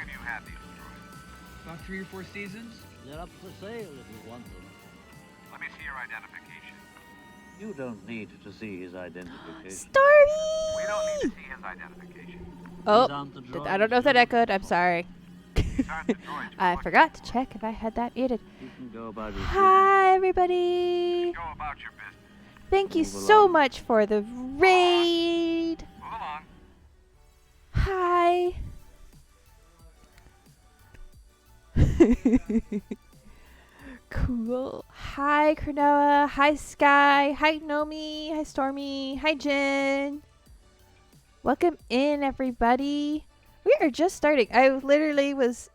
have you had these droids? About 3 or 4 seasons. They're up for sale if you want them. Let me see your identification. You don't need to see his identification. Stormy! We don't need to see his identification. Oh, These aren't the I don't know if that droids echoed. I'm sorry. These aren't the droids you're I looking forgot to for. check if I had that muted. You can go about your Hi, everybody. Go about your business. Thank you Move so along. much for the raid. Move along. Hi. Cool. Hi, Cronoa. Hi, Sky. Hi, Nomi. Hi, Stormy. Hi, Jen. Welcome in, everybody. We are just starting. I literally was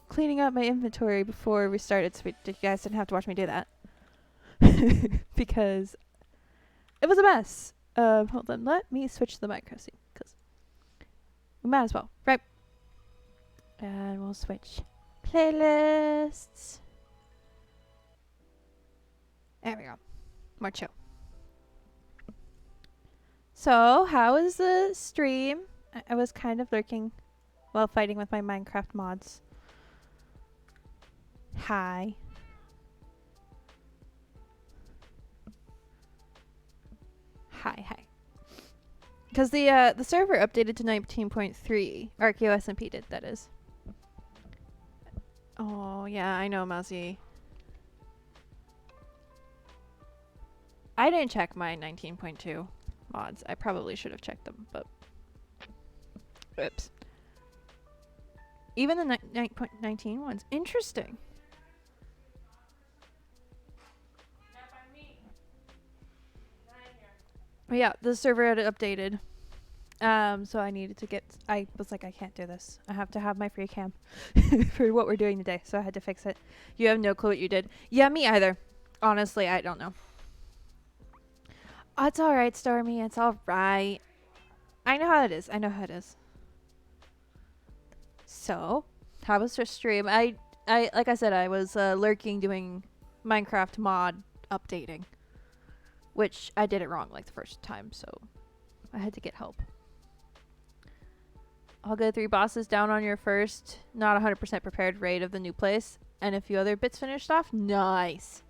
cleaning up my inventory before we started, so you guys didn't have to watch me do that. Because it was a mess. Hold on. Let me switch the micro scene, because we might as well, right? And we'll switch playlists. There we go. More chill. So, how was the stream? I was kind of lurking while fighting with my Minecraft mods. Hi. Hi. Because the server updated to 19.3. Archaeo SMP did, that is. Oh, yeah, I know, Mousy. I didn't check my 19.2 mods. I probably should have checked them, but... Oops. Even the 9.19 ones. Interesting. But yeah, the server had updated. So I needed to get... I was like, I can't do this. I have to have my free cam for what we're doing today. So I had to fix it. You have no clue what you did. Yeah, me either. Honestly, I don't know. Oh, it's alright, Stormy. It's alright. I know how it is. So, how was your stream? I like I said, I was lurking doing Minecraft mod updating. Which I did it wrong like the first time, so I had to get help. I'll go 3 bosses down on your first, not 100% prepared raid of the new place, and a few other bits finished off. Nice.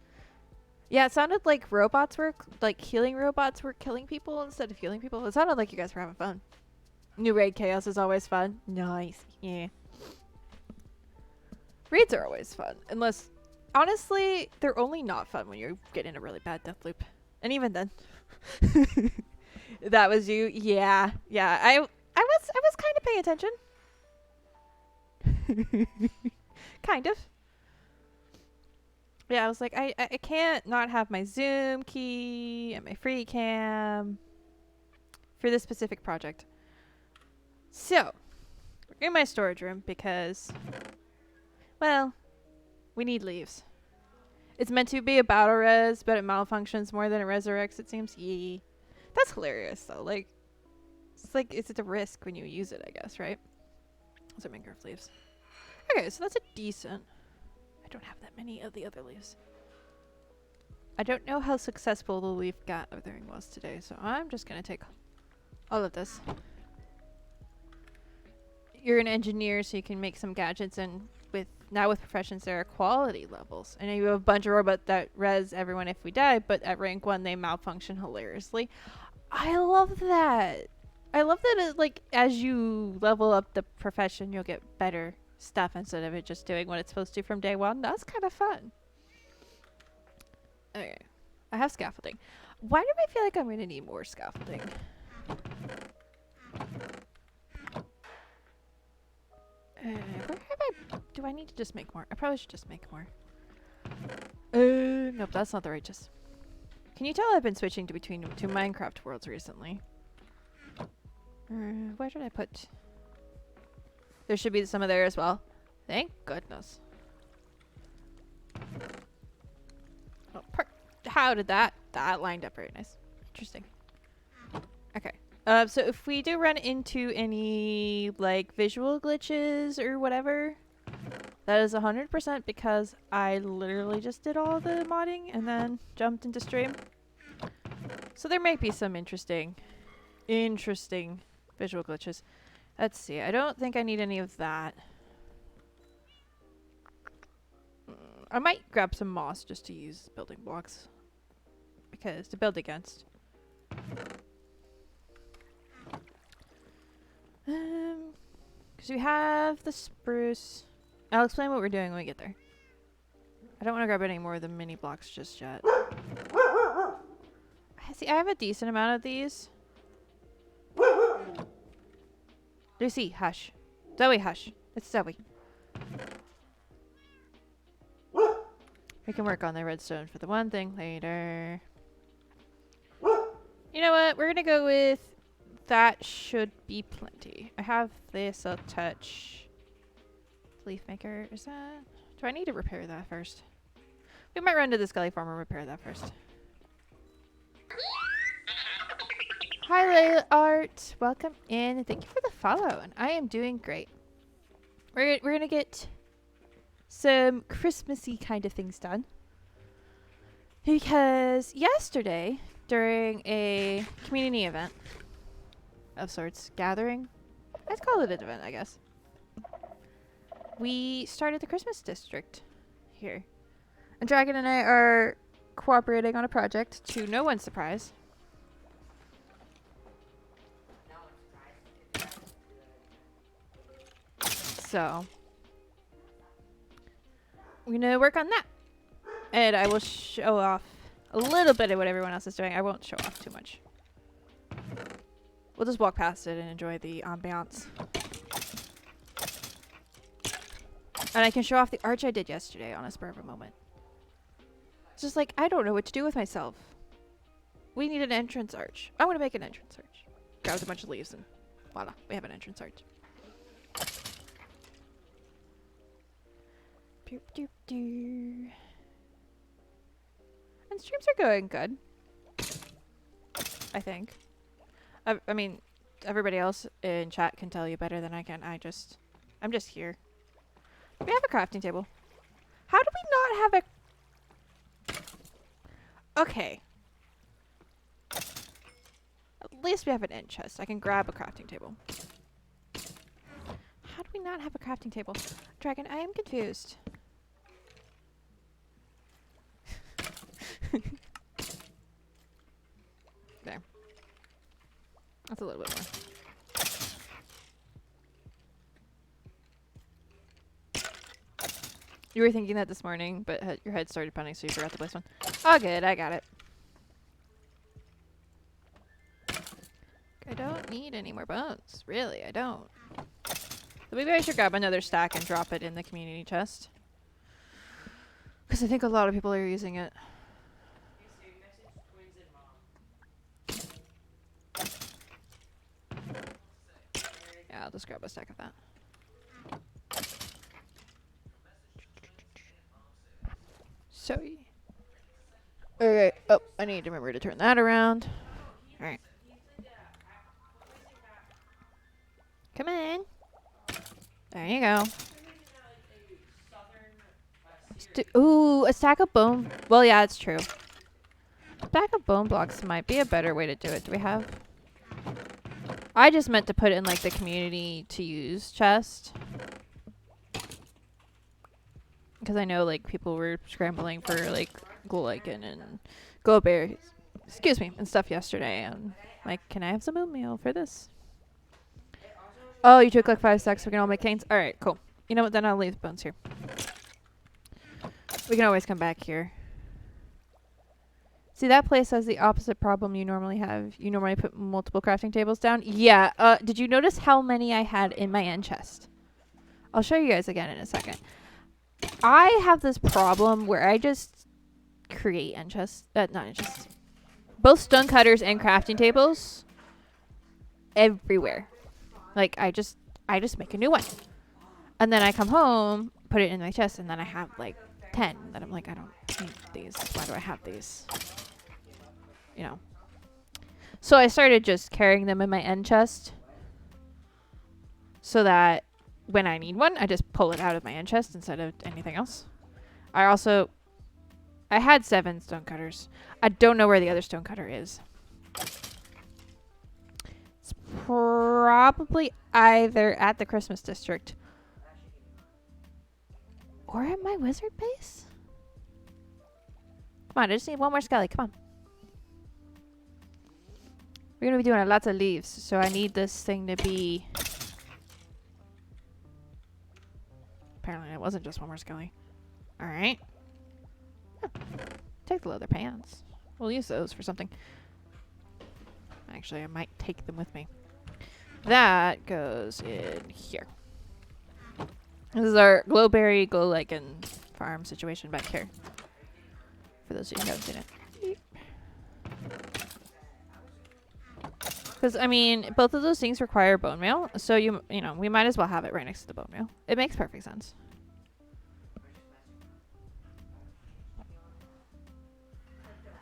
Yeah, it sounded like robots were, like healing robots were killing people instead of healing people. It sounded like you guys were having fun. New raid chaos is always fun. Nice. Yeah. Raids are always fun. Unless, honestly, they're only not fun when you get in a really bad death loop. And even then. That was you? Yeah. Yeah. I was kind of paying attention. Kind of. Yeah, I was like, I can't not have my Zoom key and my free cam for this specific project. So, we're in my storage room because, well, we need leaves. It's meant to be a battle res, but it malfunctions more than it resurrects, it seems. Yee. That's hilarious, though. Like, it's a risk when you use it, I guess, right? Those are Minecraft leaves. Okay, so that's a decent. I don't have that many of the other leaves. I don't know how successful the leaf gathering was today, so I'm just going to take all of this. You're an engineer, so you can make some gadgets, and with professions, there are quality levels. I know you have a bunch of robots that res everyone if we die, but at rank 1, they malfunction hilariously. I love that. I love that it, like, as you level up the profession, you'll get better stuff instead of it just doing what it's supposed to from day 1. That's kind of fun. Okay. I have scaffolding. Why do I feel like I'm going to need more scaffolding? Where have I... Do I need to just make more? I probably should just make more. Nope, that's not the righteous. Can you tell I've been switching between 2 Minecraft worlds recently? Where did I put... There should be some of there as well. Thank goodness. Oh, how did that... That lined up very nice. Interesting. Okay. So if we do run into any, like, visual glitches or whatever, that is 100% because I literally just did all the modding and then jumped into stream. So there might be some interesting visual glitches. Let's see. I don't think I need any of that. I might grab some moss just to use as building blocks. Because to build against. Because we have the spruce. I'll explain what we're doing when we get there. I don't want to grab any more of the mini blocks just yet. See, I have a decent amount of these. Lucy, hush. Zoe, hush. It's Zoe. We can work on the redstone for the one thing later. You know what? We're going to go with that should be plenty. I have this. I'll touch. Leaf maker. Is that... Do I need to repair that first? We might run to the Skelly farm and repair that first. Hi, Layla Art. Welcome in. Thank you for the follow. And I am doing great. We're going to get some Christmassy kind of things done. Because yesterday, during a community event of sorts, gathering, I'd call it an event, I guess. We started the Christmas district here. And Dragon and I are cooperating on a project to no one's surprise. So, we're going to work on that. And I will show off a little bit of what everyone else is doing. I won't show off too much. We'll just walk past it and enjoy the ambiance. And I can show off the arch I did yesterday on a spur of a moment. It's just like, I don't know what to do with myself. We need an entrance arch. I want to make an entrance arch. Grab a bunch of leaves and voila, we have an entrance arch. Doop, doop, doop. And streams are going good. I think. I mean, everybody else in chat can tell you better than I can. I'm just here. We have a crafting table. How do we not have a... Okay. At least we have an end chest. I can grab a crafting table. How do we not have a crafting table? Dragon, I am confused. There. That's a little bit more. You were thinking that this morning, but your head started pounding, so you forgot to place one. Oh, good. I got it. I don't need any more bones. Really, I don't. So maybe I should grab another stack and drop it in the community chest. Because I think a lot of people are using it. Yeah, I'll just grab a stack of that. So, okay. Oh, I need to remember to turn that around. All right. Come in. There you go. Ooh, a stack of bone. Well, yeah, it's true. A stack of bone blocks might be a better way to do it. Do we have? I just meant to put it in like the community to use chest. Because I know like people were scrambling for like glow lichen and glow berries, excuse me, and stuff yesterday. And like, can I have some oatmeal for this? Oh, you took like 5 stacks, so we can all make canes? Alright, cool. You know what, then I'll leave the bones here. We can always come back here. See, that place has the opposite problem you normally have. You normally put multiple crafting tables down. Yeah, did you notice how many I had in my end chest? I'll show you guys again in a second. I have this problem where I just create end chests. Not end chests. Both stone cutters and crafting tables. Everywhere. Like, I just make a new one. And then I come home, put it in my chest, and then I have like 10. Then I'm like, I don't need these. Why do I have these? You know. So I started just carrying them in my end chest. So that when I need one, I just pull it out of my end chest instead of anything else. I had 7 stone cutters. I don't know where the other stone cutter is. It's Probably either at the Christmas district or at my wizard base. Come on, I just need one more skelly. Come on. We're going to be doing lots of leaves, so I need this thing to be... Apparently it wasn't just one more skelly. Alright. Take the leather pants. We'll use those for something. Actually, I might take them with me. That goes in here. This is our glowberry, glow lichen farm situation back here. For those of you who haven't seen it. Because, I mean, both of those things require bone meal. So, you know, we might as well have it right next to the bone meal. It makes perfect sense.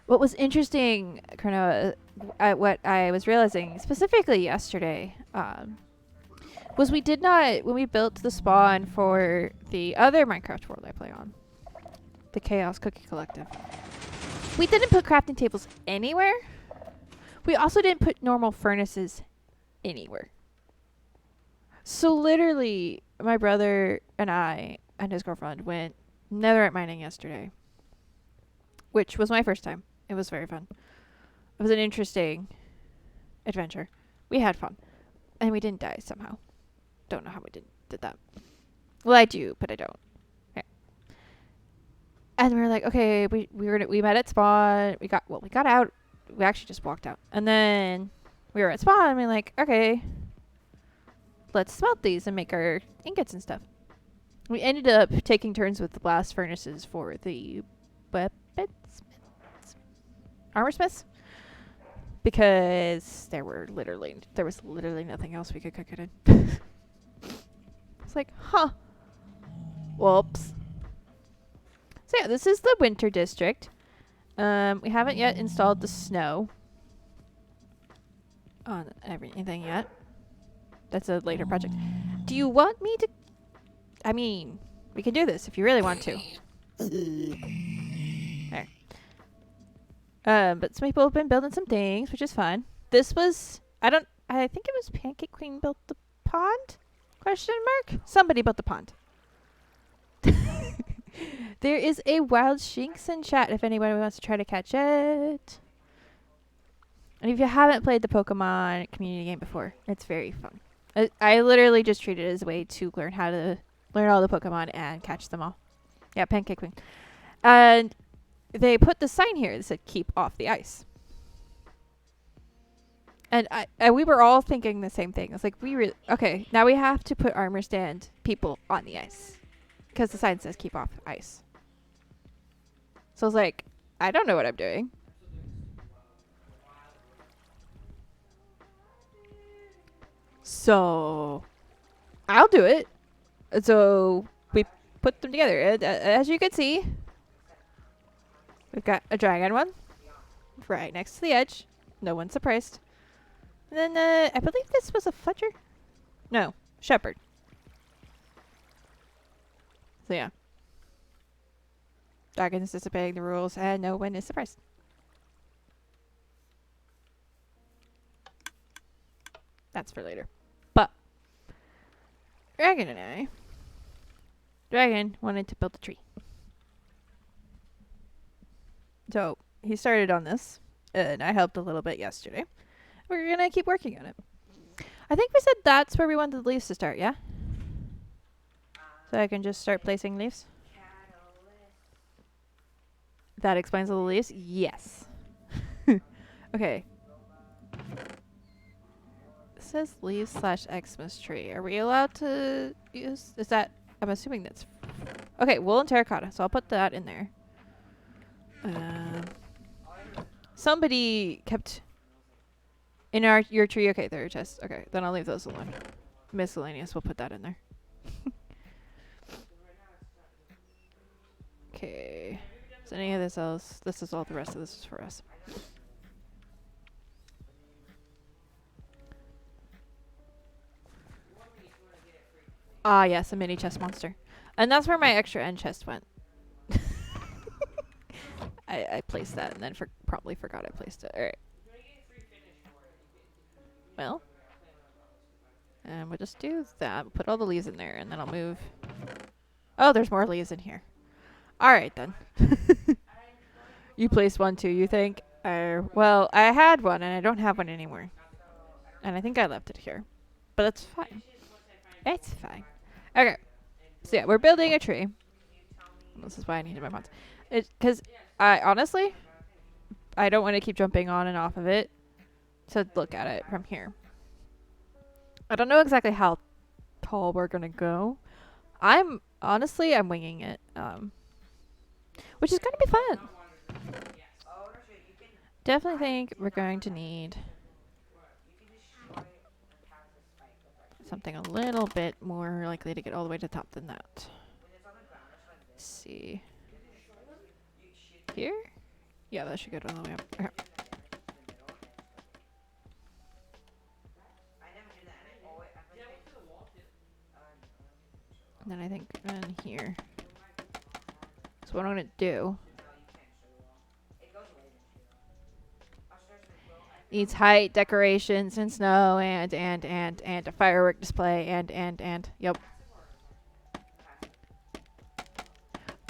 What was interesting, kind of, what I was realizing, specifically yesterday, was we did not, when we built the spawn for the other Minecraft world I play on, the Chaos Cookie Collective, we didn't put crafting tables anywhere. We also didn't put normal furnaces anywhere. So literally, my brother and I and his girlfriend went netherite mining yesterday, which was my first time. It was very fun. It was an interesting adventure. We had fun. And we didn't die somehow. Don't know how we did that. Well, I do, but I don't. Okay. And we were like, okay, we met at spawn. We got out. We actually just walked out. And then we were at spawn and we were like, okay, let's smelt these and make our ingots and stuff. We ended up taking turns with the blast furnaces for the weapons. Armor smiths, because there was literally nothing else we could cook it in. It's like, huh, whoops. So yeah, this is the winter district. We haven't yet installed the snow on everything yet. That's a later project. Do you want me to? I mean, we can do this if you really want to. There. But some people have been building some things, which is fun. This was, I think it was Pancake Queen built the pond? Question mark? Somebody built the pond. There is a wild shinx in chat if anybody wants to try to catch it. And if you haven't played the Pokemon community game before, it's very fun. I literally just treat it as a way to learn how to learn all the Pokemon and catch them all. Yeah, Pancake Queen. And they put the sign here that said keep off the ice. And we were all thinking the same thing. It's like, okay, now we have to put armor stand people on the ice. Because the sign says keep off ice. So I was like, I don't know what I'm doing. So I'll do it. So we put them together. As you can see, we've got a dragon one right next to the edge. No one's surprised. And then I believe this was a Fletcher. No, Shepherd. So yeah. Dragon is disobeying the rules and no one is surprised. That's for later. But Dragon wanted to build a tree. So he started on this and I helped a little bit yesterday. We're going to keep working on it. I think we said that's where we wanted the leaves to start, yeah? So I can just start placing leaves? That explains all the leaves? Yes. Okay. It says leaves / Xmas tree. Are we allowed to use... Is that... I'm assuming that's... Okay, wool and terracotta. So I'll put that in there. Somebody kept... In your tree. Okay, there are chests. Okay, then I'll leave those alone. Miscellaneous. We'll put that in there. Okay. Is any of this else? This is all. The rest of this is for us. Ah, yes, a mini chest monster. And that's where my extra end chest went. I placed that and then probably forgot I placed it. Alright. Well, And we'll just do that. We'll put all the leaves in there, and then I'll move. Oh, there's more leaves in here. All right, then. You placed one too, you think? Well, I had one, and I don't have one anymore. And I think I left it here. But it's fine. It's fine. Okay. So, yeah, we're building a tree. This is why I needed my mods. Because I honestly, I don't want to keep jumping on and off of it to look at it from here. I don't know exactly how tall we're going to go. I'm winging it. Which is going to be fun. Definitely think we're going to need something a little bit more likely to get all the way to the top than that. Let's see. Here? Yeah, that should go all the way up. Okay. And then I think in here. So what I'm going to do. Needs height, decorations, and snow, and a firework display, and. Yep.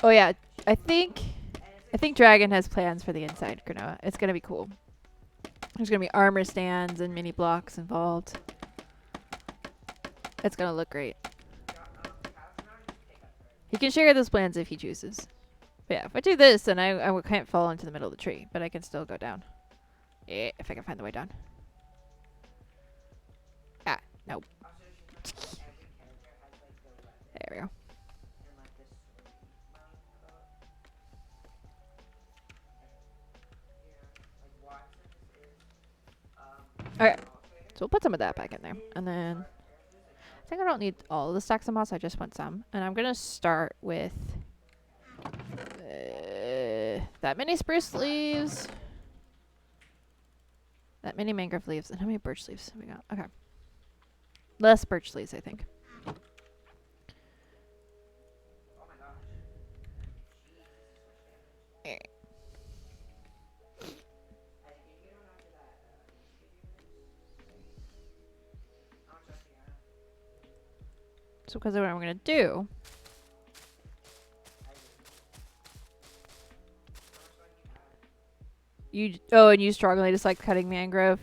Oh yeah, I think Dragon has plans for the inside, Granoa. It's gonna be cool. There's gonna be armor stands and mini blocks involved. It's gonna look great. He can share those plans if he chooses. But yeah, if I do this, then I can't fall into the middle of the tree, but I can still go down. Yeah, if I can find the way down. Ah, nope. There we go. Okay, so we'll put some of that back in there. And then I think I don't need all of the stacks of moss, I just want some. And I'm going to start with that many spruce leaves. That many mangrove leaves. And how many birch leaves have we got? Okay. Less birch leaves, I think. So because of what I'm going to do. And you strongly dislike cutting mangrove.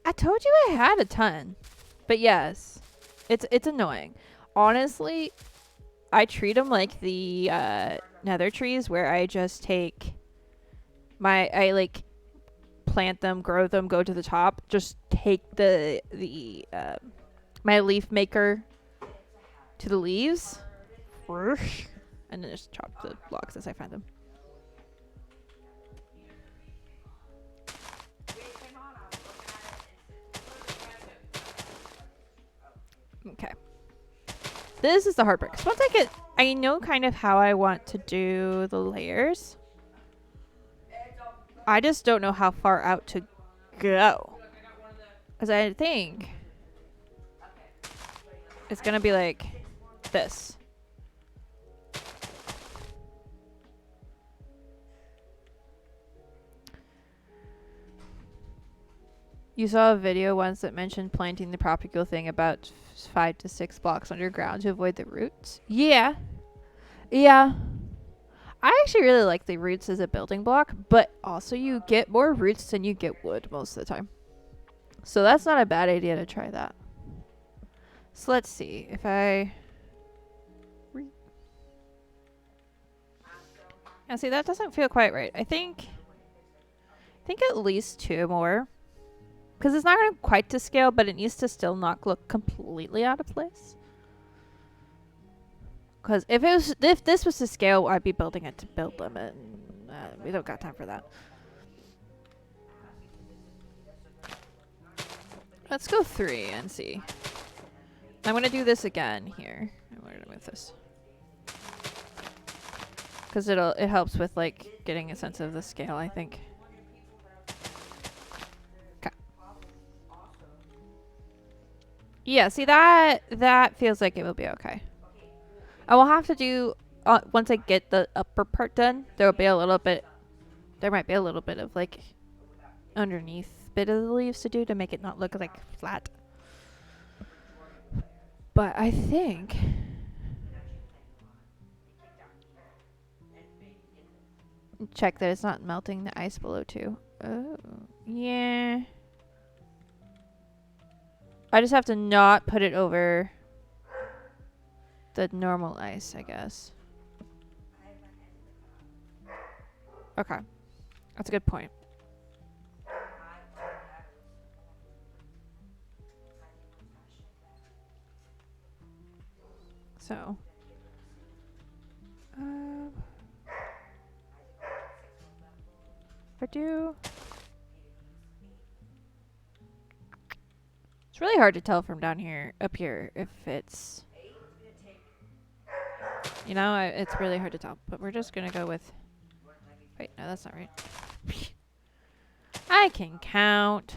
I told you I had a ton. But yes, it's annoying. Honestly, I treat them like the nether trees where I just take I like plant them, grow them, go to the top, just take the my leaf maker to the leaves and then just chop the blocks as I find them. Okay. This is the hard part. 'Cause once I know kind of how I want to do the layers. I just don't know how far out to go. Because I think it's going to be like this. You saw a video once that mentioned planting the propagular thing about 5 to 6 blocks underground to avoid the roots. Yeah. Yeah. I actually really like the roots as a building block, but also you get more roots than you get wood most of the time. So that's not a bad idea to try that. So let's see if I... Now see, that doesn't feel quite right. I think at least 2 more. Because it's not going to quite to scale, but it needs to still not look completely out of place. Because if this was to scale, I'd be building it to build them, and we don't got time for that. Let's go 3 and see. I'm going to do this again here. I'm going to move this. Because it helps with like getting a sense of the scale, I think. Yeah, see that feels like it will be okay. I will have to do once I get the upper part done. There might be a little bit of like underneath bit of the leaves to do to make it not look like flat. But I think... Check that it's not melting the ice below too. Oh, yeah. I just have to not put it over the normal ice, I guess. Okay. That's a good point. So. I do. It's really hard to tell from down here, up here, if it's... You know, it's really hard to tell. But we're just going to go with... Wait, no, that's not right. I can count.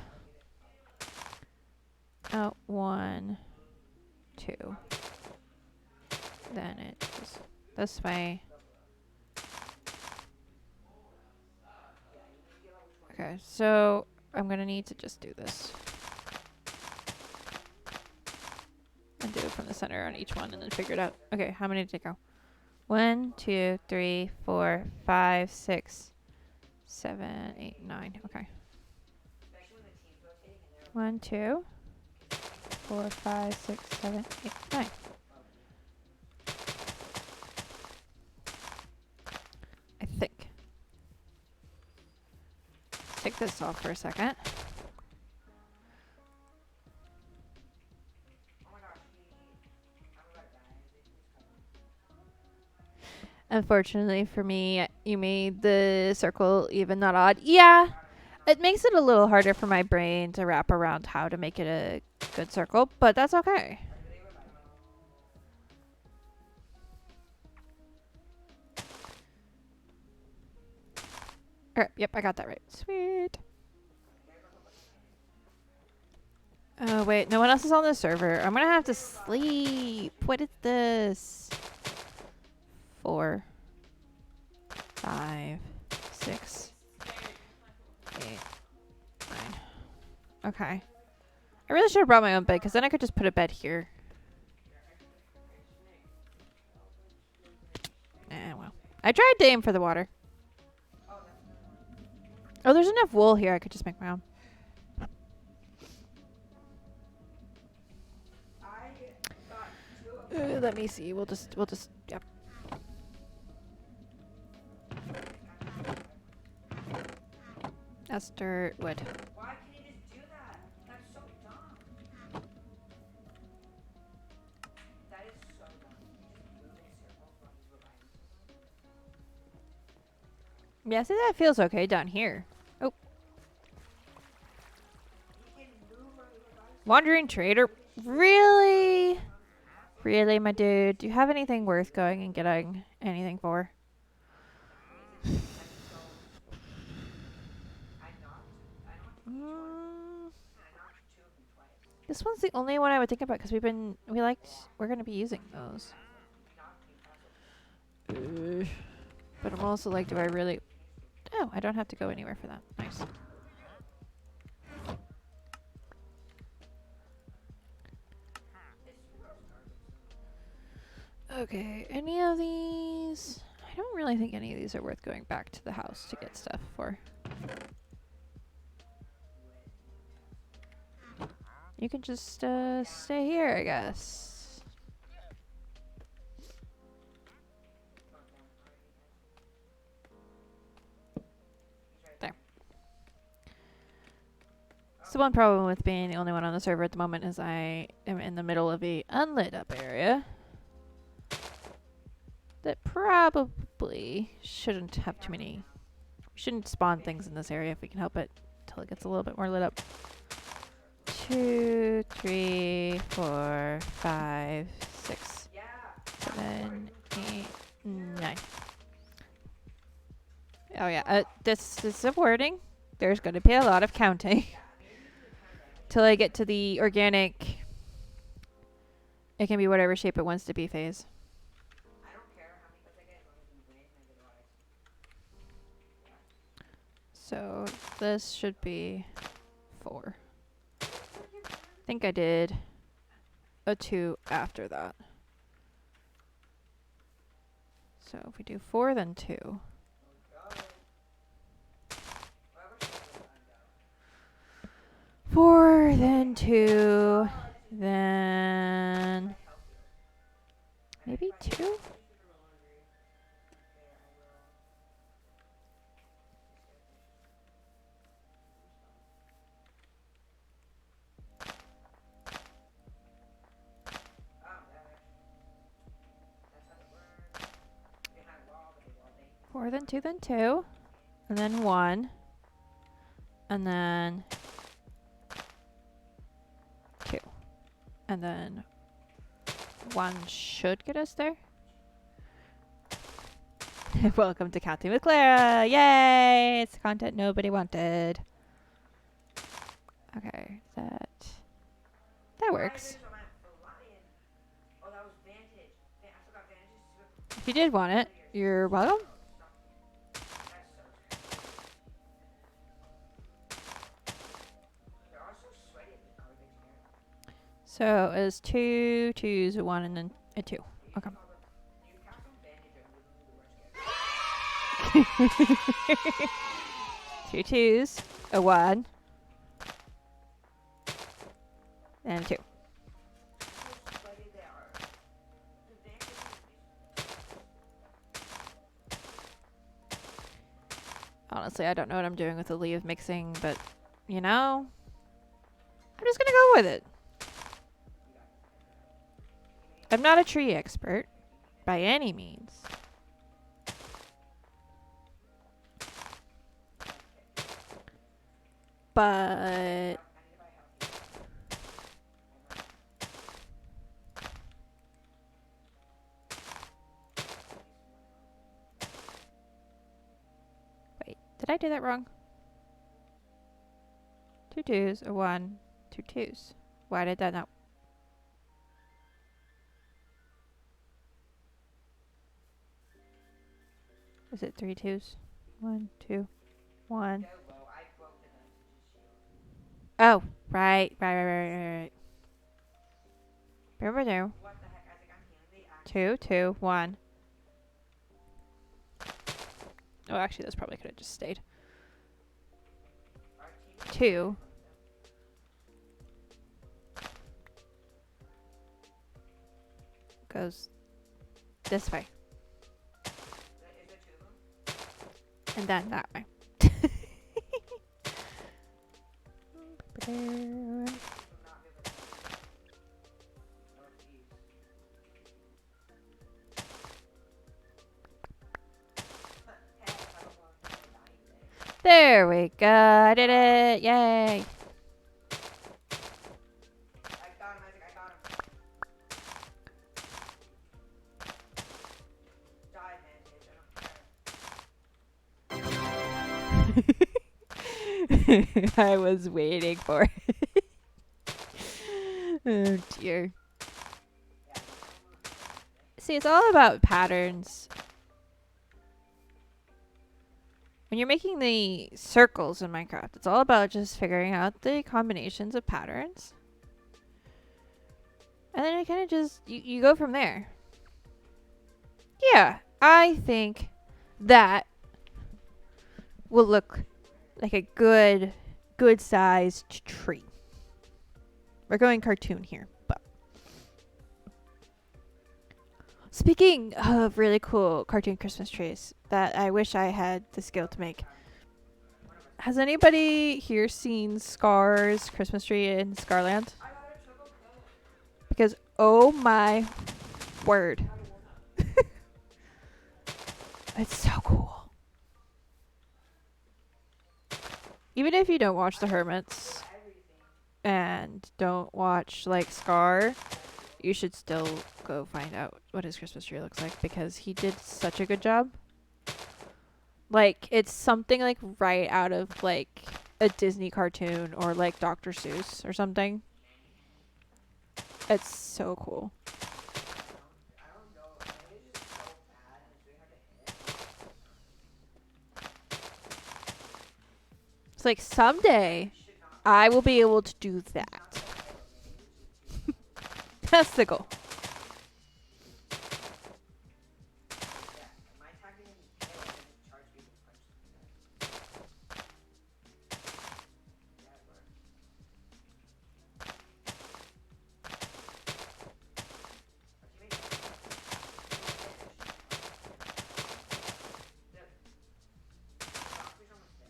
Oh, 1, 2. Then it goes this way. Okay, so I'm going to need to just do this. And do it from the center on each one and then figure it out. Okay, how many did it go? 1, 2, 3, 4, 5, 6, 7, 8, 9. Okay. 1, 2, 4, 5, 6, 7, 8, 9. I think. Take this off for a second. Unfortunately for me, you made the circle even not odd. Yeah, it makes it a little harder for my brain to wrap around how to make it a good circle, but that's okay. Alright, yep, I got that right. Sweet. Oh, wait, no one else is on the server. I'm gonna have to sleep. What is this? 4, 5, 6, 8, 9. Okay. I really should have brought my own bed, because then I could just put a bed here. Well. I tried to aim for the water. Oh, there's enough wool here. I could just make my own. Let me see. We'll just, yep. That's dirt wood. Why can't you just do that? That's so dumb. That is so dumb. You just move in circles while he's reviving. Yeah, see, that feels okay down here. Oh. Wandering trader? Really? Really, my dude? Do you have anything worth going and getting anything for? This one's the only one I would think about because we're gonna be using those. But I'm also like, do I really? Oh, I don't have to go anywhere for that. Nice. Okay, any of these? I don't really think any of these are worth going back to the house to get stuff for. You can just stay here, I guess. There. So one problem with being the only one on the server at the moment is I am in the middle of a unlit up area that probably shouldn't have too many. We shouldn't spawn things in this area if we can help it until it gets a little bit more lit up. 2, 3, 4, 5, 6, 7, 8, 9. Oh yeah, this is a wording. There's going to be a lot of counting till I get to the organic. It can be whatever shape it wants to be phase. I don't care how many cuts I get as long as you win and I get a rise. So this should be 4. I think I did a 2 after that. So if we do 4, then 2. Wherever should we go? 4, then 2, then maybe 2? Four, then 2, then 2, and then 1, and then 2, and then 1 should get us there. Welcome to Counting with Clara! Yay! It's content nobody wanted. Okay, that works. Oh, that was Vantage. I forgot Vantage. If you did want it, you're welcome. They're all so sweaty in the garbage here. So it's 2 2s, a 1, and then a 2. Okay. Newcastle Vantage are literally the worst game. 2 2s, a 1, and a 2. So sweaty they are. The Vantage Honestly, I don't know what I'm doing with the leaf mixing, but, you know, I'm just gonna go with it. I'm not a tree expert, by any means. But wait, did I do that wrong? 2 2s, a 1, 2 2s. Why did that not? Is it 3 2s? 1 2 1. I broke the Vantage's shield. Oh, right. Remember now. What the heck? Isaac, I'm healing the axe. 2 2 1. Oh, actually, this probably could have just stayed. Our team 2. Goes this way. is there two of them? And then that way. Will not be able to. Oh, jeez. Hey, I don't want to die today. There we go. I did it. Yay. I got him, Isaac. I got him. Die, Vantage. I was waiting for it. Oh dear. See, it's all about patterns. When you're making the circles in Minecraft, it's all about just figuring out the combinations of patterns. And then you kind of just, you go from there. Yeah, I think that will look like a good sized tree. We're going cartoon here, but. Speaking of really cool cartoon Christmas trees that I wish I had the skill to make. Has anybody here seen Scar's Christmas tree in Scarland? I got a triple kill. Because, oh my word. It's so cool. Even if you don't watch The Hermits and don't watch, like, Scar, you should still go find out what his Christmas tree looks like because he did such a good job. Like, it's something, like, right out of, like, a Disney cartoon or, like, Dr. Seuss or something. It's so cool. I don't know. It's just so bad. It's really hard to hit. It's like someday I will be able to do that. That's the goal. Yeah, am I attacking him? Oh, I didn't charge people to punch them. Yeah, it worked. Our teammates doctor's almost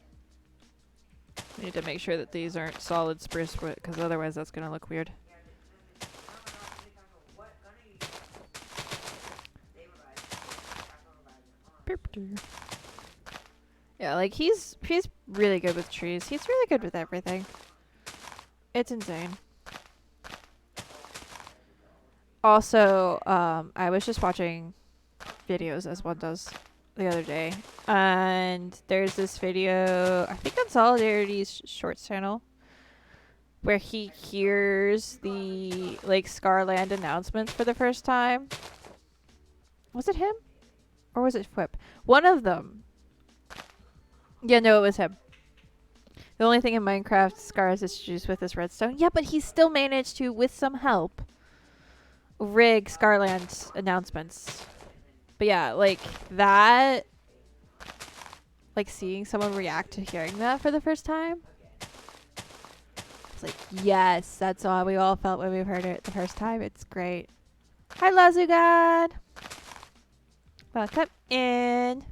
dead. Need to make sure that these aren't solid spruce wood, because otherwise that's gonna look weird. Yeah, what gun are you using? They revived. Tackle revived him. Hold on. Yeah, like he's really good with trees. He's really good with everything. It's insane. Also, I was just watching videos as one does the other day, and there's this video, I think on Solidarity's Shorts channel, where he hears the like Scarland announcements for the first time. Was it him? Or was it Whip? One of them. Yeah, no, it was him. The only thing in Minecraft Scar has issues with is redstone. Yeah, but he still managed to, with some help, rig Scarland's announcements. But yeah, like that, like seeing someone react to hearing that for the first time. It's like, yes, that's how we all felt when we heard it the first time. It's great. Hi, Lazugad. Welcome in.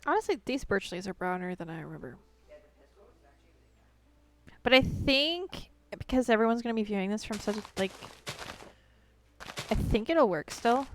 Honestly, these birch leaves are browner than I remember. But I think because everyone's going to be viewing this from such a, like, I think it'll work still.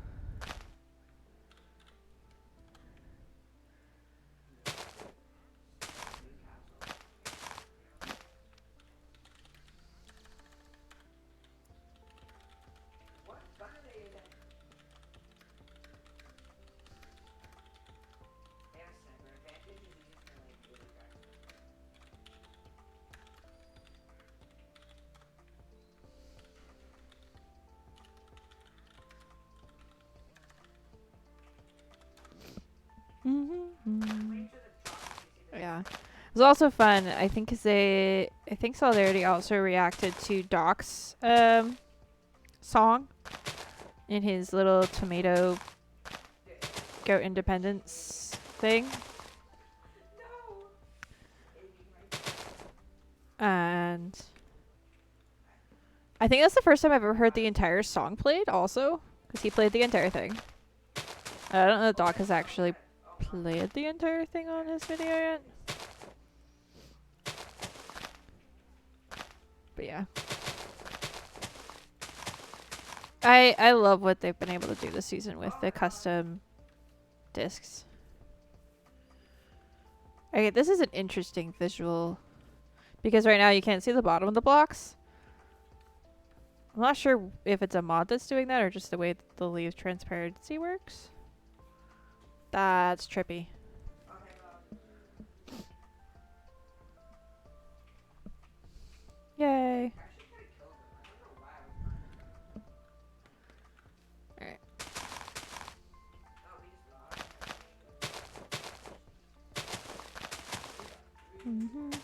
Yeah. It was also fun, I think, because I think Solidarity also reacted to Doc's song in his little tomato goat independence thing. And I think that's the first time I've ever heard the entire song played also, because he played the entire thing. I don't know if Doc has actually played the entire thing on his video yet. But yeah. I love what they've been able to do this season with the custom discs. Okay, this is an interesting visual, because right now you can't see the bottom of the blocks. I'm not sure if it's a mod that's doing that or just the way the leaf transparency works. That's trippy. Yay. Alright. Let's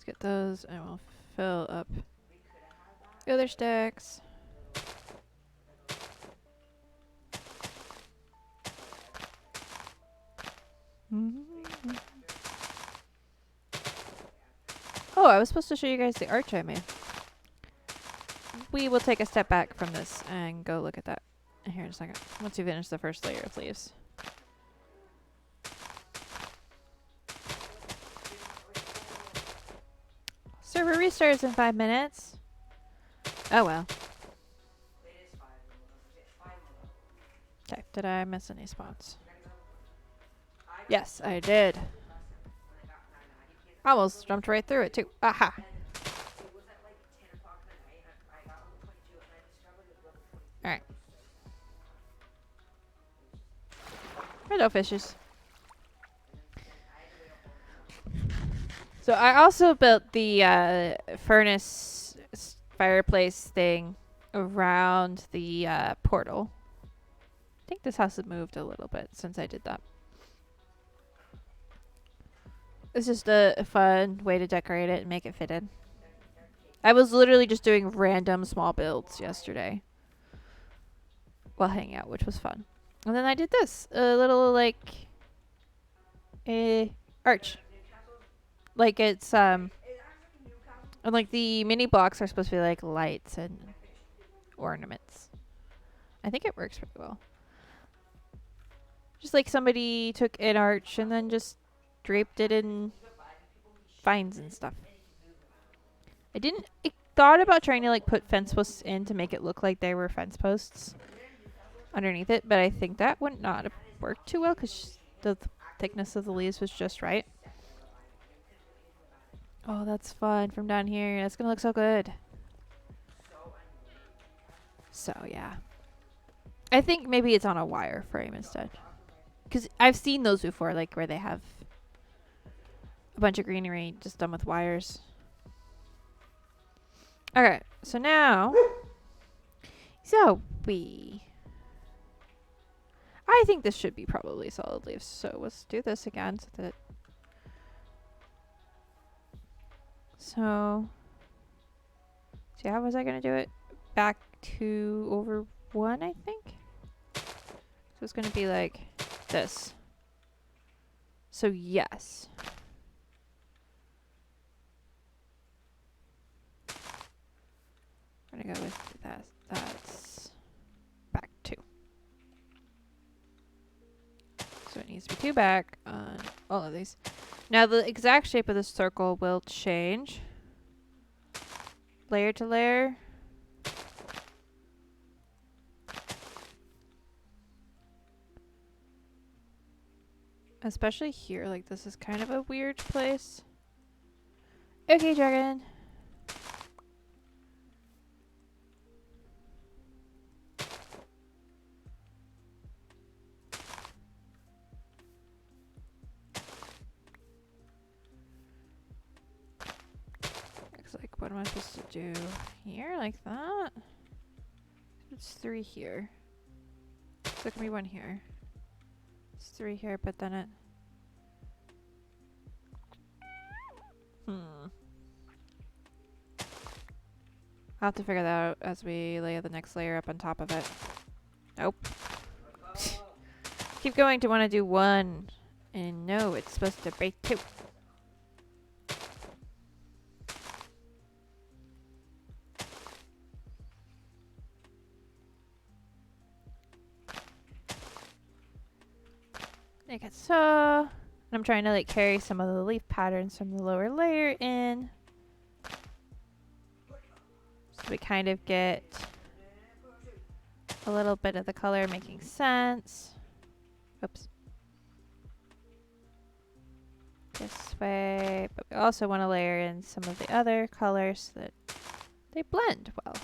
get those and we'll fill up the other stacks. Oh, I was supposed to show you guys the arch I made. We will take a step back from this and go look at that here in a second, once you finish the first layer of leaves. Server restarts in 5 minutes. Oh well. Okay, did I miss any spawns? Yes, I did. Almost jumped right through it too. Aha! Alright. Hello, fishes. So I also built the furnace fireplace thing around the portal. I think this house has moved a little bit since I did that. It's just a fun way to decorate it and make it fit in. I was literally just doing random small builds yesterday while hanging out, which was fun. And then I did this, a little like arch. Like it's and like the mini blocks are supposed to be like lights and ornaments. I think it works pretty well. Just like somebody took an arch and then just draped it in vines and stuff. I thought about trying to like put fence posts in to make it look like they were fence posts underneath it, but I think that would not have worked too well because the thickness of the leaves was just right. Oh, that's fun from down here. That's gonna look so good. So yeah, I think maybe it's on a wire frame instead, because I've seen those before, like where they have a bunch of greenery just done with wires. Okay, so now, I think this should be probably solid leaves. So let's do this again. So how was I gonna do it? Back to over 1, I think. So it's gonna be like this. So yes. I'm gonna go with that. That's back 2. So it needs to be 2 back on all of these. Now the exact shape of the circle will change. Layer to layer. Especially here, like this is kind of a weird place. Okay, dragon. Looks like, what am I supposed to do here? Like that? It's 3 here. So there can be 1 here. It's 3 here, but then it... I'll have to figure that out as we lay the next layer up on top of it. Nope. Keep going to want to do 1. And no, it's supposed to be 2. Like it so. And I'm trying to like carry some of the leaf patterns from the lower layer in. So we kind of get a little bit of the color making sense. Oops. This way. But we also want to layer in some of the other colors so that they blend well.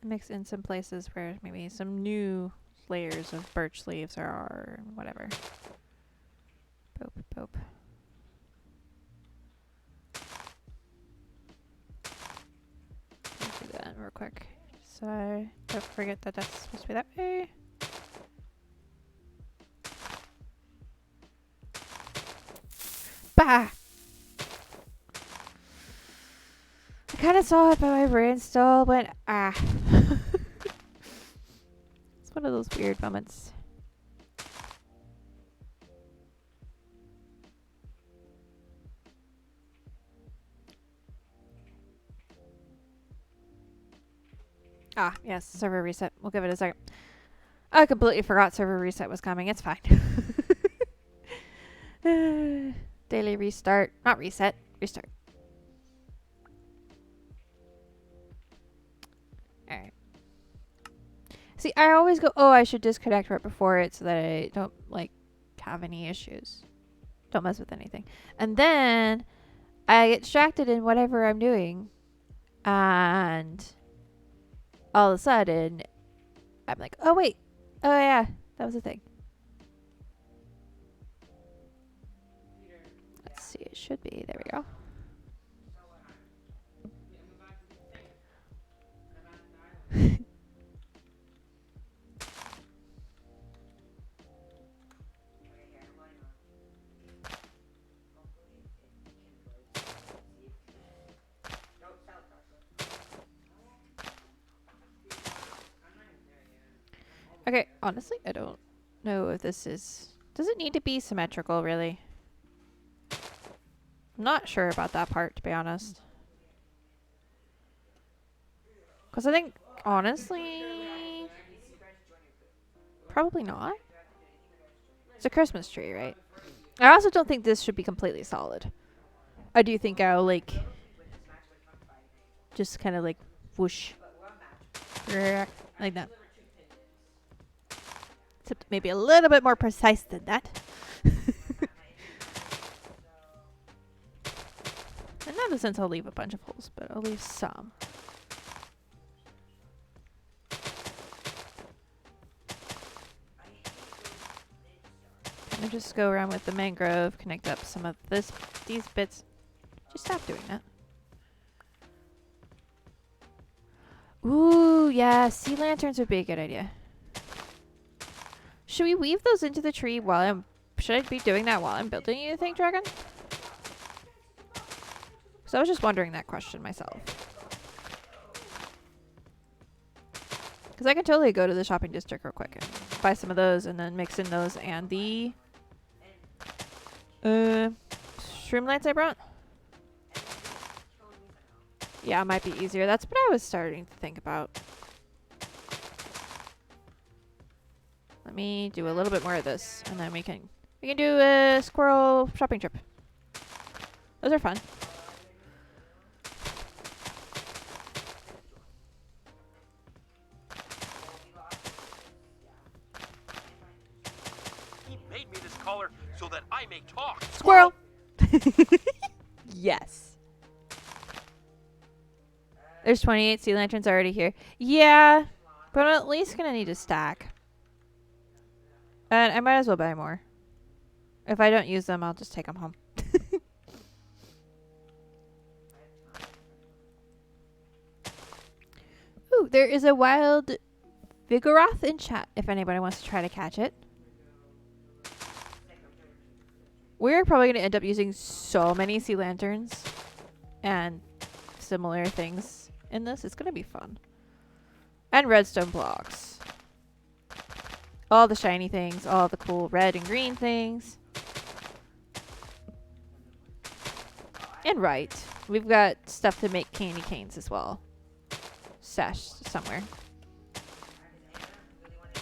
Mix in some places where maybe some new layers of birch leaves are whatever. Boop, boop. Let's do that real quick. So don't forget that that's supposed to be that way. Bah! I kind of saw it, but my brain still went, ah. It's one of those weird moments. Ah, yes, server reset. We'll give it a second. I completely forgot server reset was coming. It's fine. Daily restart. Not reset. Restart. Alright. See, I always go, oh, I should disconnect right before it so that I don't, like, have any issues. Don't mess with anything. And then I get distracted in whatever I'm doing. And all of a sudden, I'm like, oh, wait. Oh, yeah. That was a thing. Let's see. It should be. There we go. Okay, honestly, I don't know if this is... Does it need to be symmetrical, really? I'm not sure about that part, to be honest. Because I think, honestly... Probably not. It's a Christmas tree, right? I also don't think this should be completely solid. I do think I'll, like... Just kind of, like, whoosh. Like that. Except maybe a little bit more precise than that. And not in the sense I'll leave a bunch of holes, but I'll leave some. Kind of just go around with the mangrove, connect up some of these bits. Just stop doing that. Ooh, yeah, sea lanterns would be a good idea. Should we weave those into the tree while I'm... Should I be doing that while I'm building, you think, Dragon? So I was just wondering that question myself. Because I can totally go to the shopping district real quick and buy some of those and then mix in those and the shroom lights I brought. Yeah, it might be easier. That's what I was starting to think about. Let me do a little bit more of this and then we can do a squirrel shopping trip. Those are fun. He made me this collar so that I may talk. Squirrel! Yes. There's 28 sea lanterns already here. Yeah, but I'm at least gonna need a stack. And I might as well buy more. If I don't use them, I'll just take them home. Ooh, there is a wild Vigoroth in chat if anybody wants to try to catch it. We're probably going to end up using so many sea lanterns and similar things in this. It's going to be fun. And redstone blocks. All the shiny things, all the cool red and green things. And right, we've got stuff to make candy canes as well. Stashed somewhere.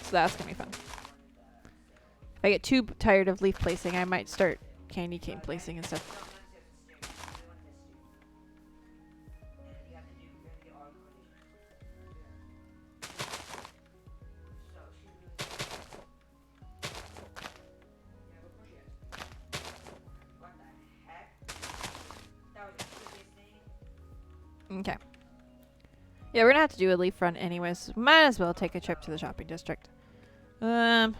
So that's going to be fun. If I get too tired of leaf placing, I might start candy cane placing and stuff. Okay. Yeah, we're gonna have to do a leaf run anyways. Might as well take a trip to the shopping district. I'm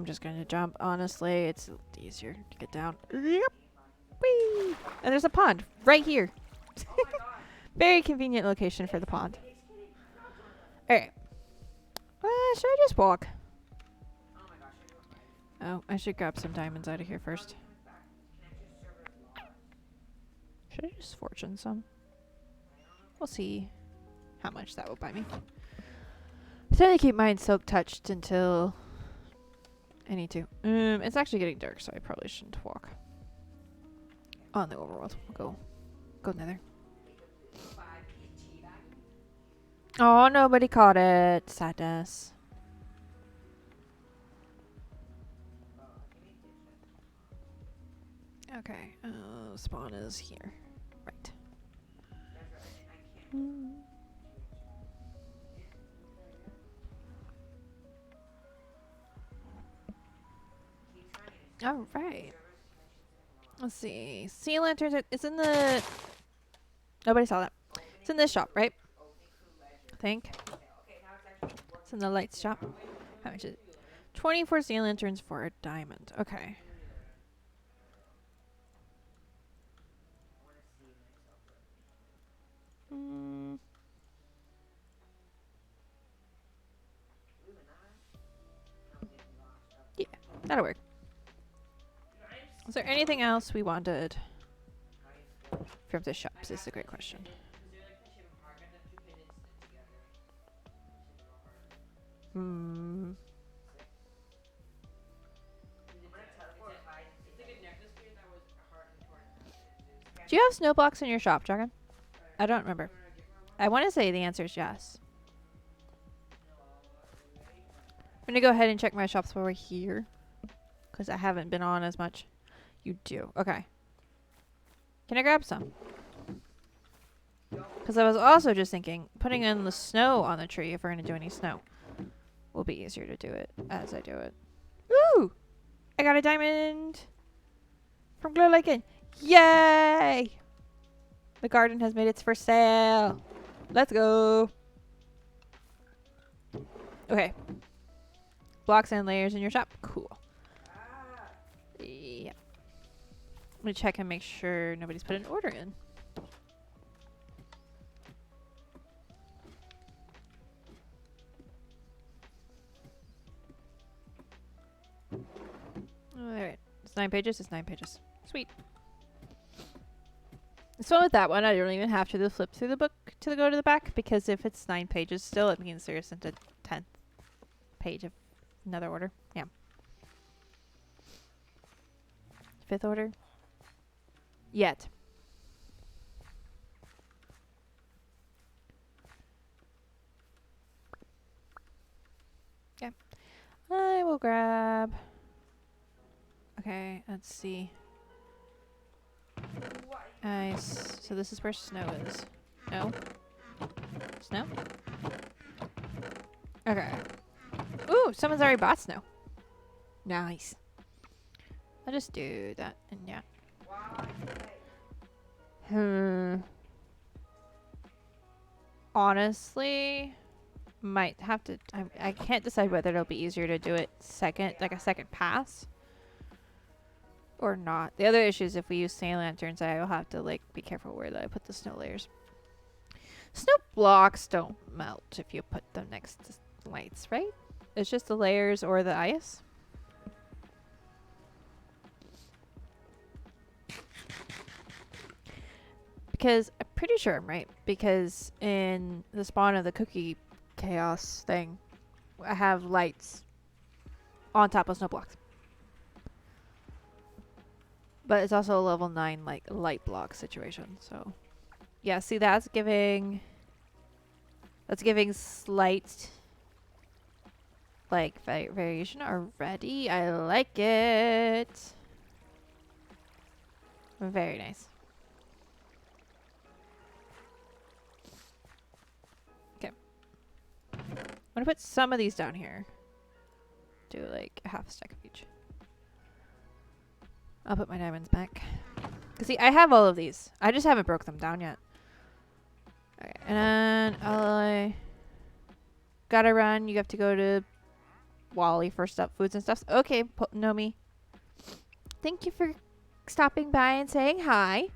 just gonna jump, honestly. It's easier to get down. Yep. Whee! And there's a pond right here. Very convenient location for the pond. Alright. Should I just walk? Oh, I should grab some diamonds out of here first. Should I just fortune some? We'll see how much that will buy me. I try to keep mine silk touched until I need to. It's actually getting dark, so I probably shouldn't walk on the overworld. We'll go nether. Oh, nobody caught it. Sadness. Okay. Spawn is here. Right. All right. Let's see. Sea lanterns. It's in the... Nobody saw that. It's in this shop, right? I think. It's in the lights shop. How much is it? 24 sea lanterns for a diamond. Okay. Yeah, that'll work. Is there anything else we wanted from the shops? This is a great question. Do you have snow blocks in your shop, Dragon? I don't remember. I want to say the answer is yes. I'm going to go ahead and check my shops while we're here. Because I haven't been on as much. You do. Okay. Can I grab some? Because I was also just thinking, putting in the snow on the tree, if we're going to do any snow, will be easier to do it as I do it. Ooh! I got a diamond from Glow Lichen. Yay! The garden has made its first sale. Let's go. Okay. Blocks and layers in your shop. Cool. Yeah. I'm going to check and make sure nobody's put an order in. Alright. It's 9 pages. It's 9 pages. Sweet. So with that one, I don't even have to flip through the book to go to the back, because if it's 9 pages still, it means there isn't a 10th page of another order. Yeah. 5th order? Yet. Okay. I will grab... Okay, let's see. Nice. So this is where snow is. No? Snow? Okay. Ooh, someone's already bought snow. Nice. I'll just do that and yeah. Honestly, might have to... I can't decide whether it'll be easier to do it like a second pass. Or not. The other issue is if we use sand lanterns, I will have to like be careful where I put the snow layers. Snow blocks don't melt if you put them next to lights, right? It's just the layers or the ice. Because I'm pretty sure I'm right. Because in the spawn of the cookie chaos thing, I have lights on top of snow blocks. But it's also a level 9 like light block situation, so yeah, see that's giving slight like variation already. I like it. Very nice. Okay. I'm gonna put some of these down here. Do like a half stack of each. I'll put my diamonds back. See, I have all of these. I just haven't broke them down yet. Okay, and then I gotta run. You have to go to Wally for foods and stuff. Okay, Nomi. Thank you for stopping by and saying hi.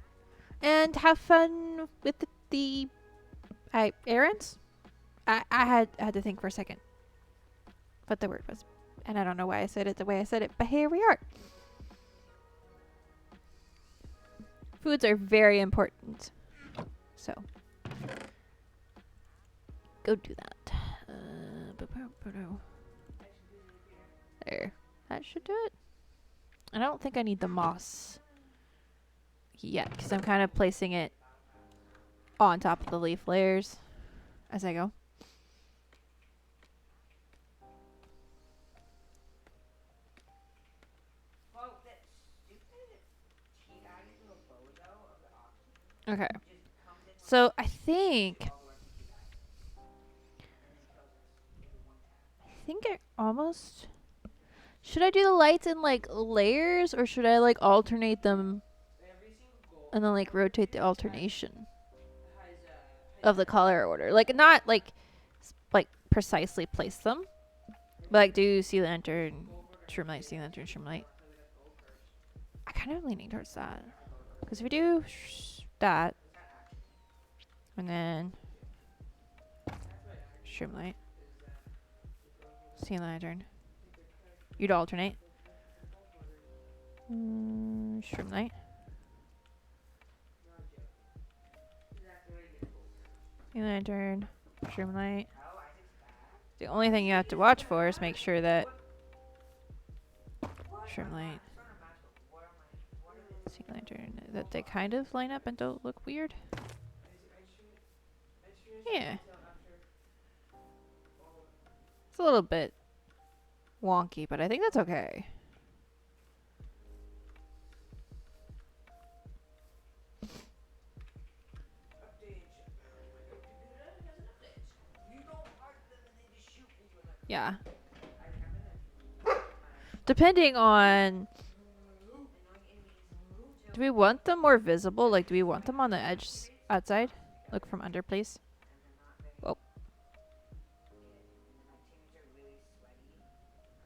And have fun with the errands. I had to think for a second what the word was. And I don't know why I said it the way I said it, but here we are. Foods are very important. So, go do that. There. That should do it. I don't think I need the moss yet, because I'm kind of placing it on top of the leaf layers as I go. Okay. So I think I almost... Should I do the lights in like layers, or should I like alternate them and then like rotate the alternation of the color order? Like not like precisely place them, but like do sea lantern, shroom light, sea lantern, shroom light. I kind of leaning towards that, because if we do that and then shroom light, sea lantern, you'd alternate. Shroom light, sea lantern, shroom light. The only thing you have to watch for is make sure that shroom light, sea lantern that they kind of line up and don't look weird. Yeah. It's a little bit wonky, but I think that's okay. Yeah. Depending on... Do we want them more visible? Like, do we want them on the edge outside? Look from under, please. Whoa.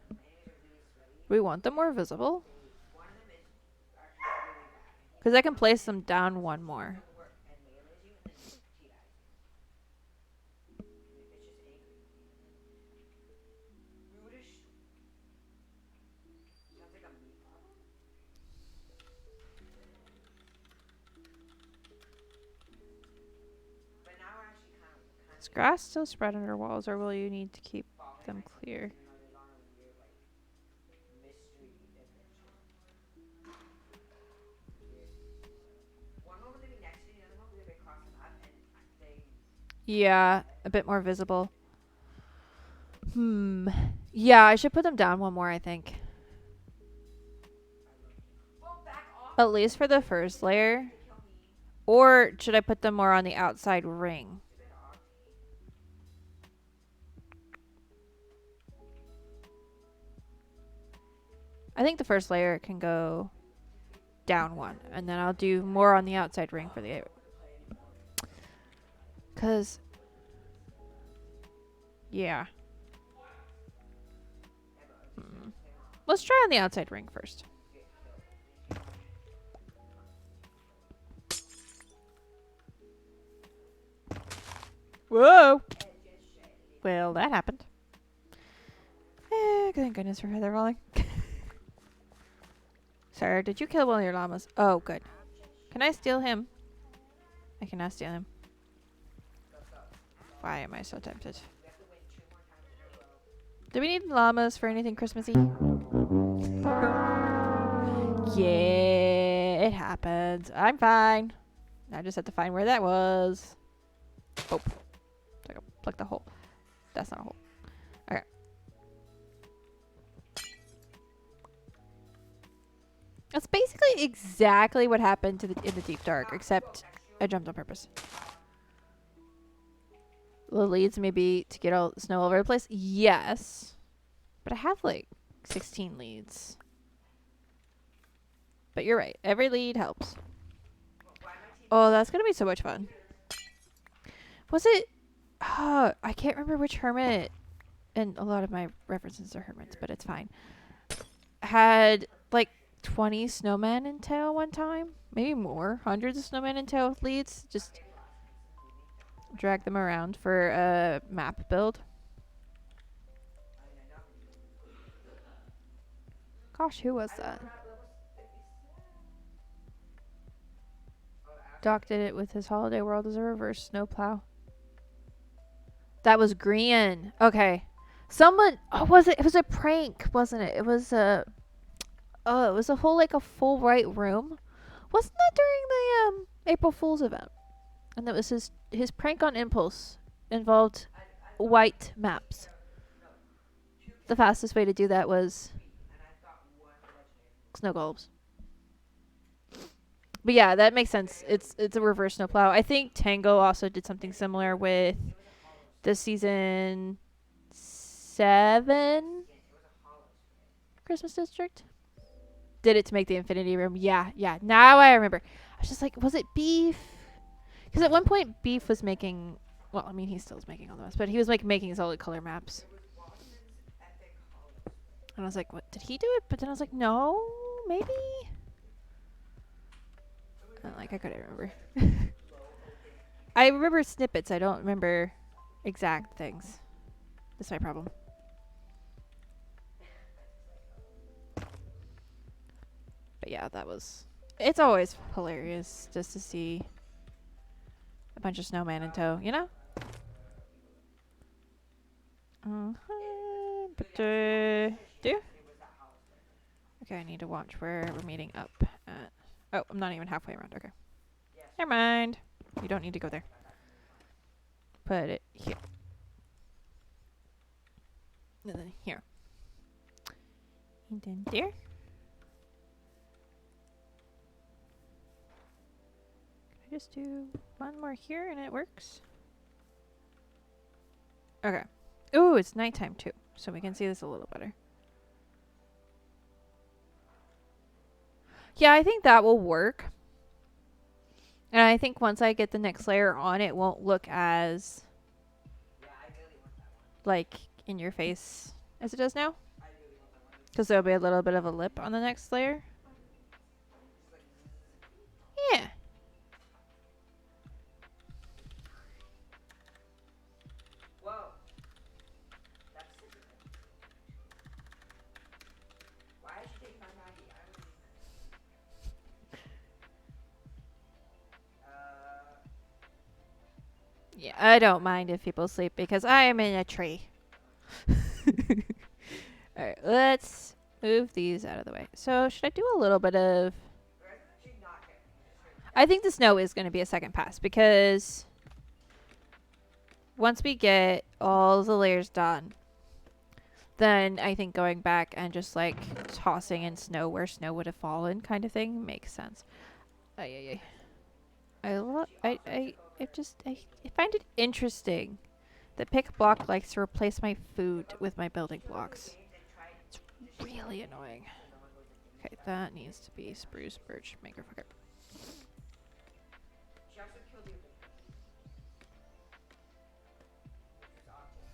Do we want them more visible? Because I can place them down one more. Is grass still spread under walls, or will you need to keep them clear? Yeah, a bit more visible. Yeah, I should put them down one more, I think. At least for the first layer. Or should I put them more on the outside ring? I think the first layer can go down one. And then I'll do more on the outside ring for the... Because... Yeah. Let's try on the outside ring first. Whoa! Well, that happened. Thank goodness for feather falling. Sir, did you kill one of your llamas? Oh, good. Can I steal him? I cannot steal him. Why am I so tempted? Do we need llamas for anything Christmassy? Yeah, it happens. I'm fine. I just have to find where that was. Oh. I gotta plug the hole. That's not a hole. Okay. That's basically exactly what happened in the deep dark, except I jumped on purpose. The leads maybe to get all the snow all over the place? Yes. But I have like 16 leads. But you're right. Every lead helps. Oh, that's going to be so much fun. Was it... I can't remember which hermit. And a lot of my references are hermits, but it's fine. Had like 20 snowmen in tow one time. Maybe more. Hundreds of snowmen in tow with leads. Just... drag them around for a map build. Gosh, who was that? Doc did it with his Holiday World as a reverse snowplow. That was Grian. Okay. Someone... Oh, was it? It was a prank, wasn't it? It was a... Oh, it was a whole, like, a full white room. Wasn't that during the April Fool's event? And that was his prank on Impulse involved white maps. The fastest way to do that was snow globes. But yeah, that makes sense. It's a reverse snowplow. I think Tango also did something similar with the season 7 Christmas District. Did it to make the Infinity Room. Yeah. Now I remember. I was just like, was it Beef? Because at one point, Beef was making... Well, I mean, he still is making all the maps. But he was like making solid color maps. And I was like, what? Did he do it? But then I was like, no, maybe? I couldn't remember. I remember snippets. I don't remember exact things. That's my problem. But yeah, that was... It's always hilarious just to see a bunch of snowman in tow, you know? But do? Okay, I need to watch where we're meeting up at. Oh, I'm not even halfway around. Okay. Yes. Never mind. You don't need to go there. Put it here. And then here. And then there. Can I just do one more here and it works? Okay. Ooh, it's nighttime too, so we can see this a little better. Yeah, I think that will work. And I think once I get the next layer on, it won't look as Yeah, I really want that one. like in your face as it does now. I really want that one. Because there'll be a little bit of a lip on the next layer. It's like, Yeah. whoa. That's super good. Why is she taking my Maggie? I don't believe that. Yeah, I don't mind if people sleep because I am in a tree. Alright, let's move these out of the way. So, should I do a little bit of... She's not kidding. I think the snow is going to be a second pass because once we get all the layers done, then I think going back and just like tossing in snow where snow would have fallen kind of thing makes sense. I find it interesting that Pick Block likes to replace my food with my building blocks. It's really annoying. Okay, that needs to be spruce, birch, mangrove. Okay. She also killed you. Which is awful.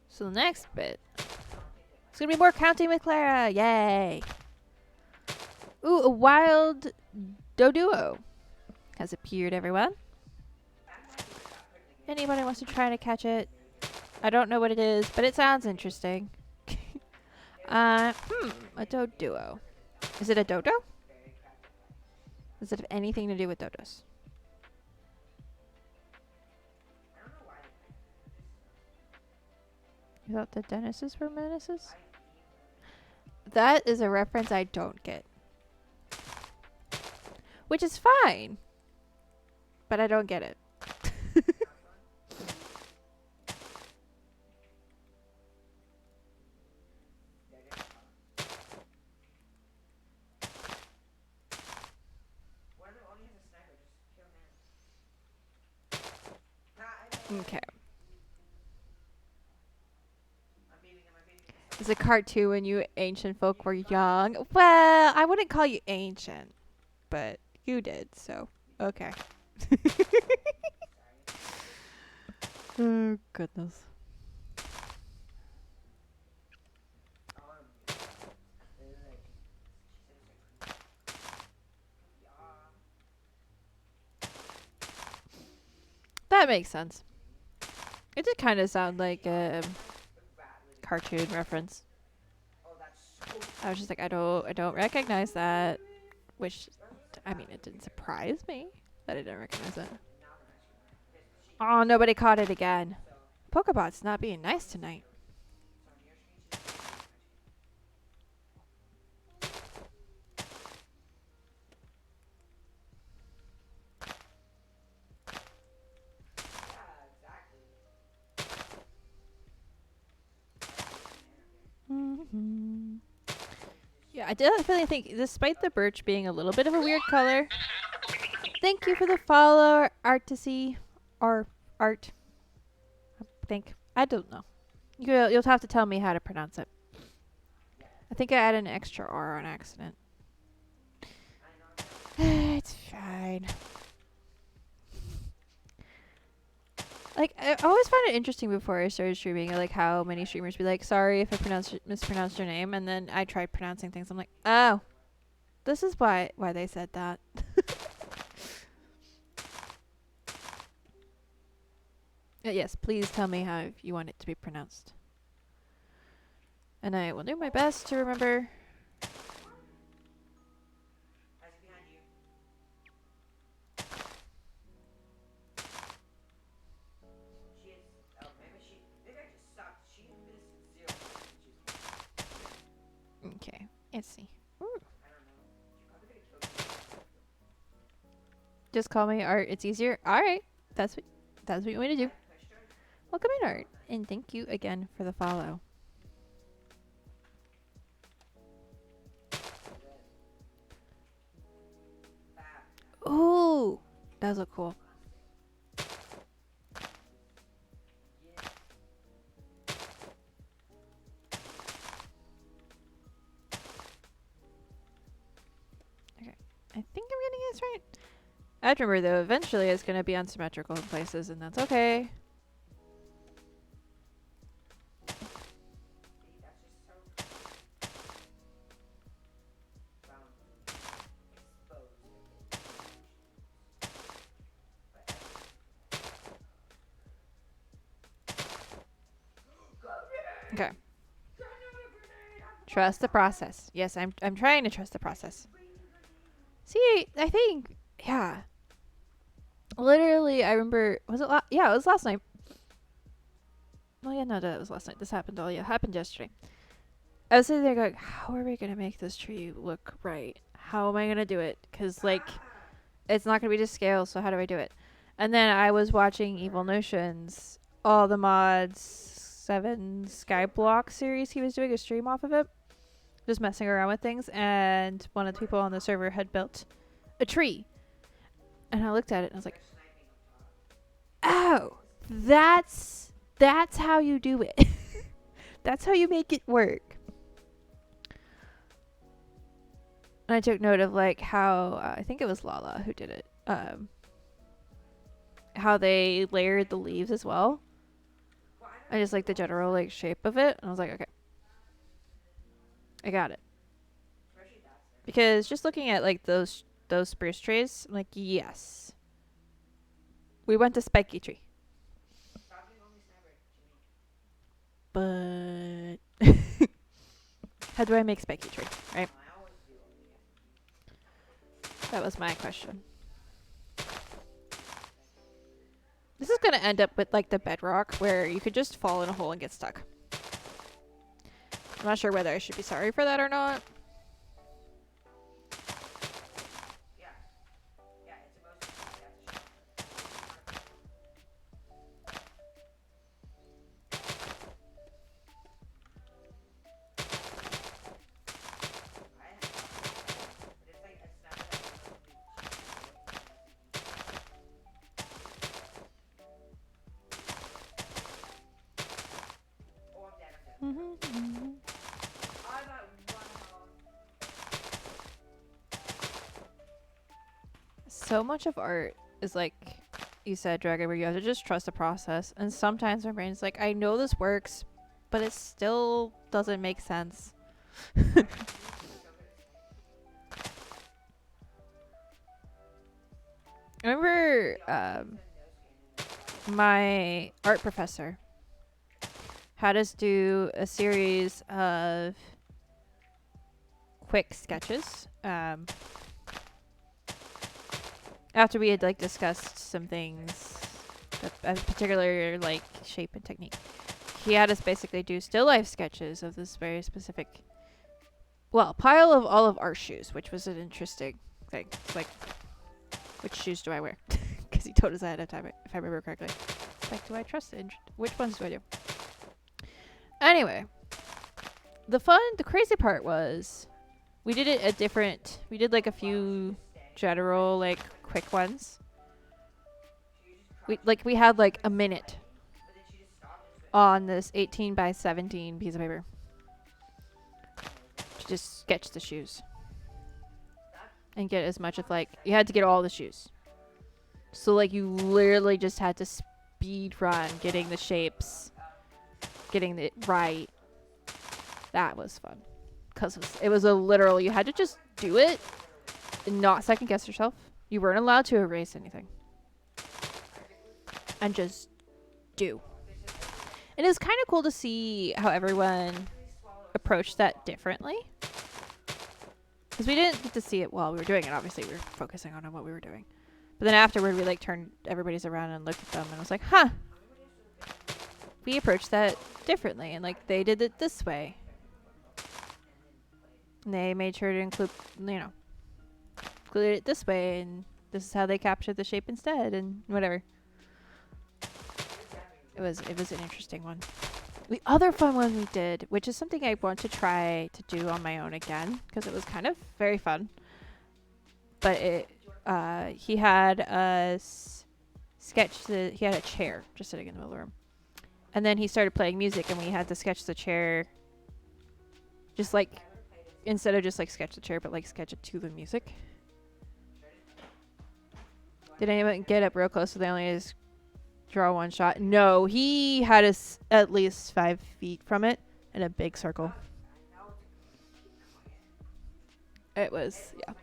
So the next bit, it's gonna be more counting with Clara. Yay! Ooh, a wild doduo has appeared, everyone. Anybody wants to try to catch it? I don't know what it is, but it sounds interesting. A doduo. Is it a dodo? Does it have anything to do with dodos? I don't know why. You thought the Dennises were menaces? That is a reference I don't get. Which is fine. But I don't get it. One of them only has a sniper. Just kill him. Nah, I know. Okay. I'm beating him. It's a cartoon when you ancient folk were young. Well, I wouldn't call you ancient, but you did, so okay. Oh, goodness. That makes sense. It did kind of sound like a cartoon reference. Oh, that's so. I was just like, I don't recognize that. Which, I mean, it didn't surprise me that I didn't recognize it. Oh, nobody caught it again. Pokebot's not being nice tonight. Mm-hmm. Yeah, I definitely think, despite the birch being a little bit of a weird color, thank you for the follow, Artisy, or Art. I think. I don't know. You'll have to tell me how to pronounce it. I think I added an extra R on accident. It's fine. Like, I always found it interesting before I started streaming, like how many streamers be like, sorry if I mispronounced your name, and then I tried pronouncing things. I'm like, oh, this is why they said that. Yes, please tell me how you want it to be pronounced. And I will do my best to remember. Let's see. Ooh. Just call me Art. It's easier. All right. That's what you want me to do. Welcome in, Art, and thank you again for the follow. Ooh, those look cool. Okay, I think I'm getting this right. I have to remember though, eventually it's going to be unsymmetrical in places, and that's okay. Okay. Trust the process. Yes, I'm trying to trust the process. See, I think, yeah. Literally, I remember, was it yeah, it was last night. Well, yeah, no, it was last night. This happened it happened yesterday. I was sitting there going, how are we going to make this tree look right? How am I going to do it? Because, like, it's not going to be to scale, so how do I do it? And then I was watching Evil Notions, all the mods, 7 Skyblock series. He was doing a stream off of it, just messing around with things, and one of the people on the server had built a tree. And I looked at it and I was like, oh, that's how you do it. That's how you make it work. And I took note of like how I think it was Lala who did it. How they layered the leaves as well. I just like the general like shape of it, and I was like, okay, I got it. Because just looking at like those spruce trees, I'm like, yes, we went to spiky tree. But how do I make spiky tree, right? That was my question. This is going to end up with like the bedrock where you could just fall in a hole and get stuck. I'm not sure whether I should be sorry for that or not. So much of art is like you said, Dragon, where you have to just trust the process. And sometimes my brain's like, I know this works, but it still doesn't make sense. I remember my art professor had us do a series of quick sketches after we had like discussed some things, a particular like shape and technique. He had us basically do still life sketches of this very specific, well, pile of all of our shoes, which was an interesting thing. Like, which shoes do I wear? Because he told us ahead of time, if I remember correctly. Like, do I trust it? Which ones do I do? Anyway, the crazy part was we did it at we did like a few general, like, quick ones. We had like a minute on this 18 by 17 piece of paper to just sketch the shoes and get as much of like, you had to get all the shoes. So like you literally just had to speed run getting the shapes, getting it right. That was fun. Because it was a literal, you had to just do it and not second guess yourself. You weren't allowed to erase anything. And just do. And it was kind of cool to see how everyone approached that differently. Because we didn't get to see it while we were doing it. Obviously, we were focusing on what we were doing. But then afterward, we like turned everybody's around and looked at them and was like, huh. We approached that differently. And like they did it this way. And they made sure to include, include it this way, and this is how they captured the shape instead, and whatever. It was an interesting one. The other fun one we did, which is something I want to try to do on my own again, because it was kind of very fun. But he had he had a chair just sitting in the middle of the room. And then he started playing music, and we had to sketch the chair, just like, instead of just like sketch the chair, but like sketch it to the music. Did anyone get up real close so they only just draw one shot? No, he had us at least 5 feet from it in a big circle. It was, yeah.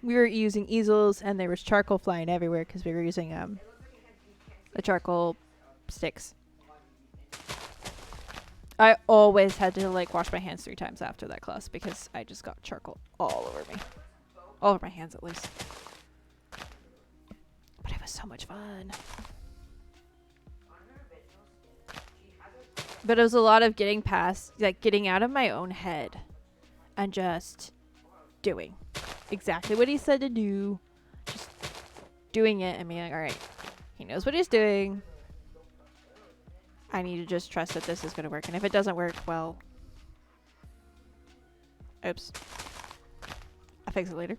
We were using easels, and there was charcoal flying everywhere because we were using the charcoal sticks. I always had to like wash my hands 3 times after that class because I just got charcoal all over me. All over my hands at least. But it was so much fun. But it was a lot of getting past, like getting out of my own head and just doing exactly what he said to do. Just doing it and being like, all right, he knows what he's doing. I need to just trust that this is going to work. And if it doesn't work, well, oops. I'll fix it later.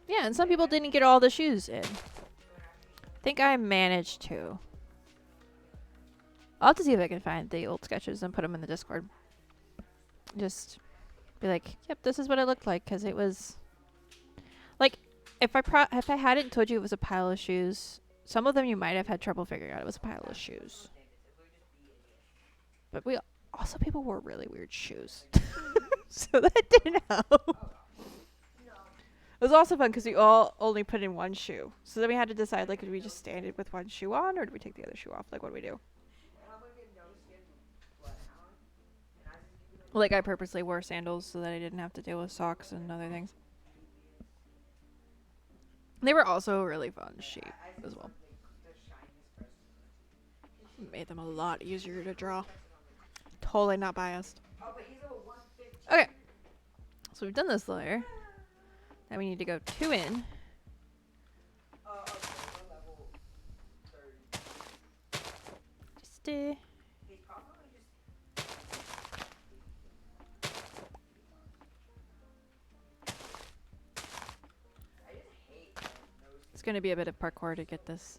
Yeah, and some people didn't get all the shoes in. I think I managed to. I'll have to see if I can find the old sketches and put them in the Discord. Just be like, yep, this is what it looked like, because it was like, if I hadn't told you it was a pile of shoes, some of them you might have had trouble figuring out it was a pile of shoes. But people wore really weird shoes, so that didn't help. It was also fun because we all only put in one shoe, so then we had to decide, like, did we just stand it with one shoe on, or did we take the other shoe off? Like, what do we do? Like, I purposely wore sandals so that I didn't have to deal with socks and other things. They were also really fun shape as well. Made them a lot easier to draw. Totally not biased. Okay. So we've done this layer. Now we need to go 2 in. Just it's going to be a bit of parkour to get this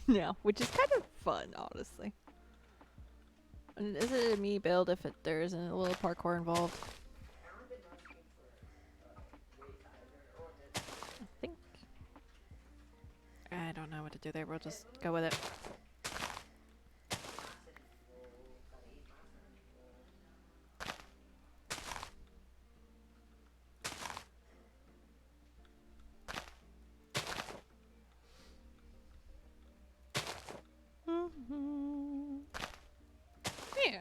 now, which is kind of fun, honestly. And is it a me build if there isn't a little parkour involved? I think. I don't know what to do there. We'll just go with it. Yeah.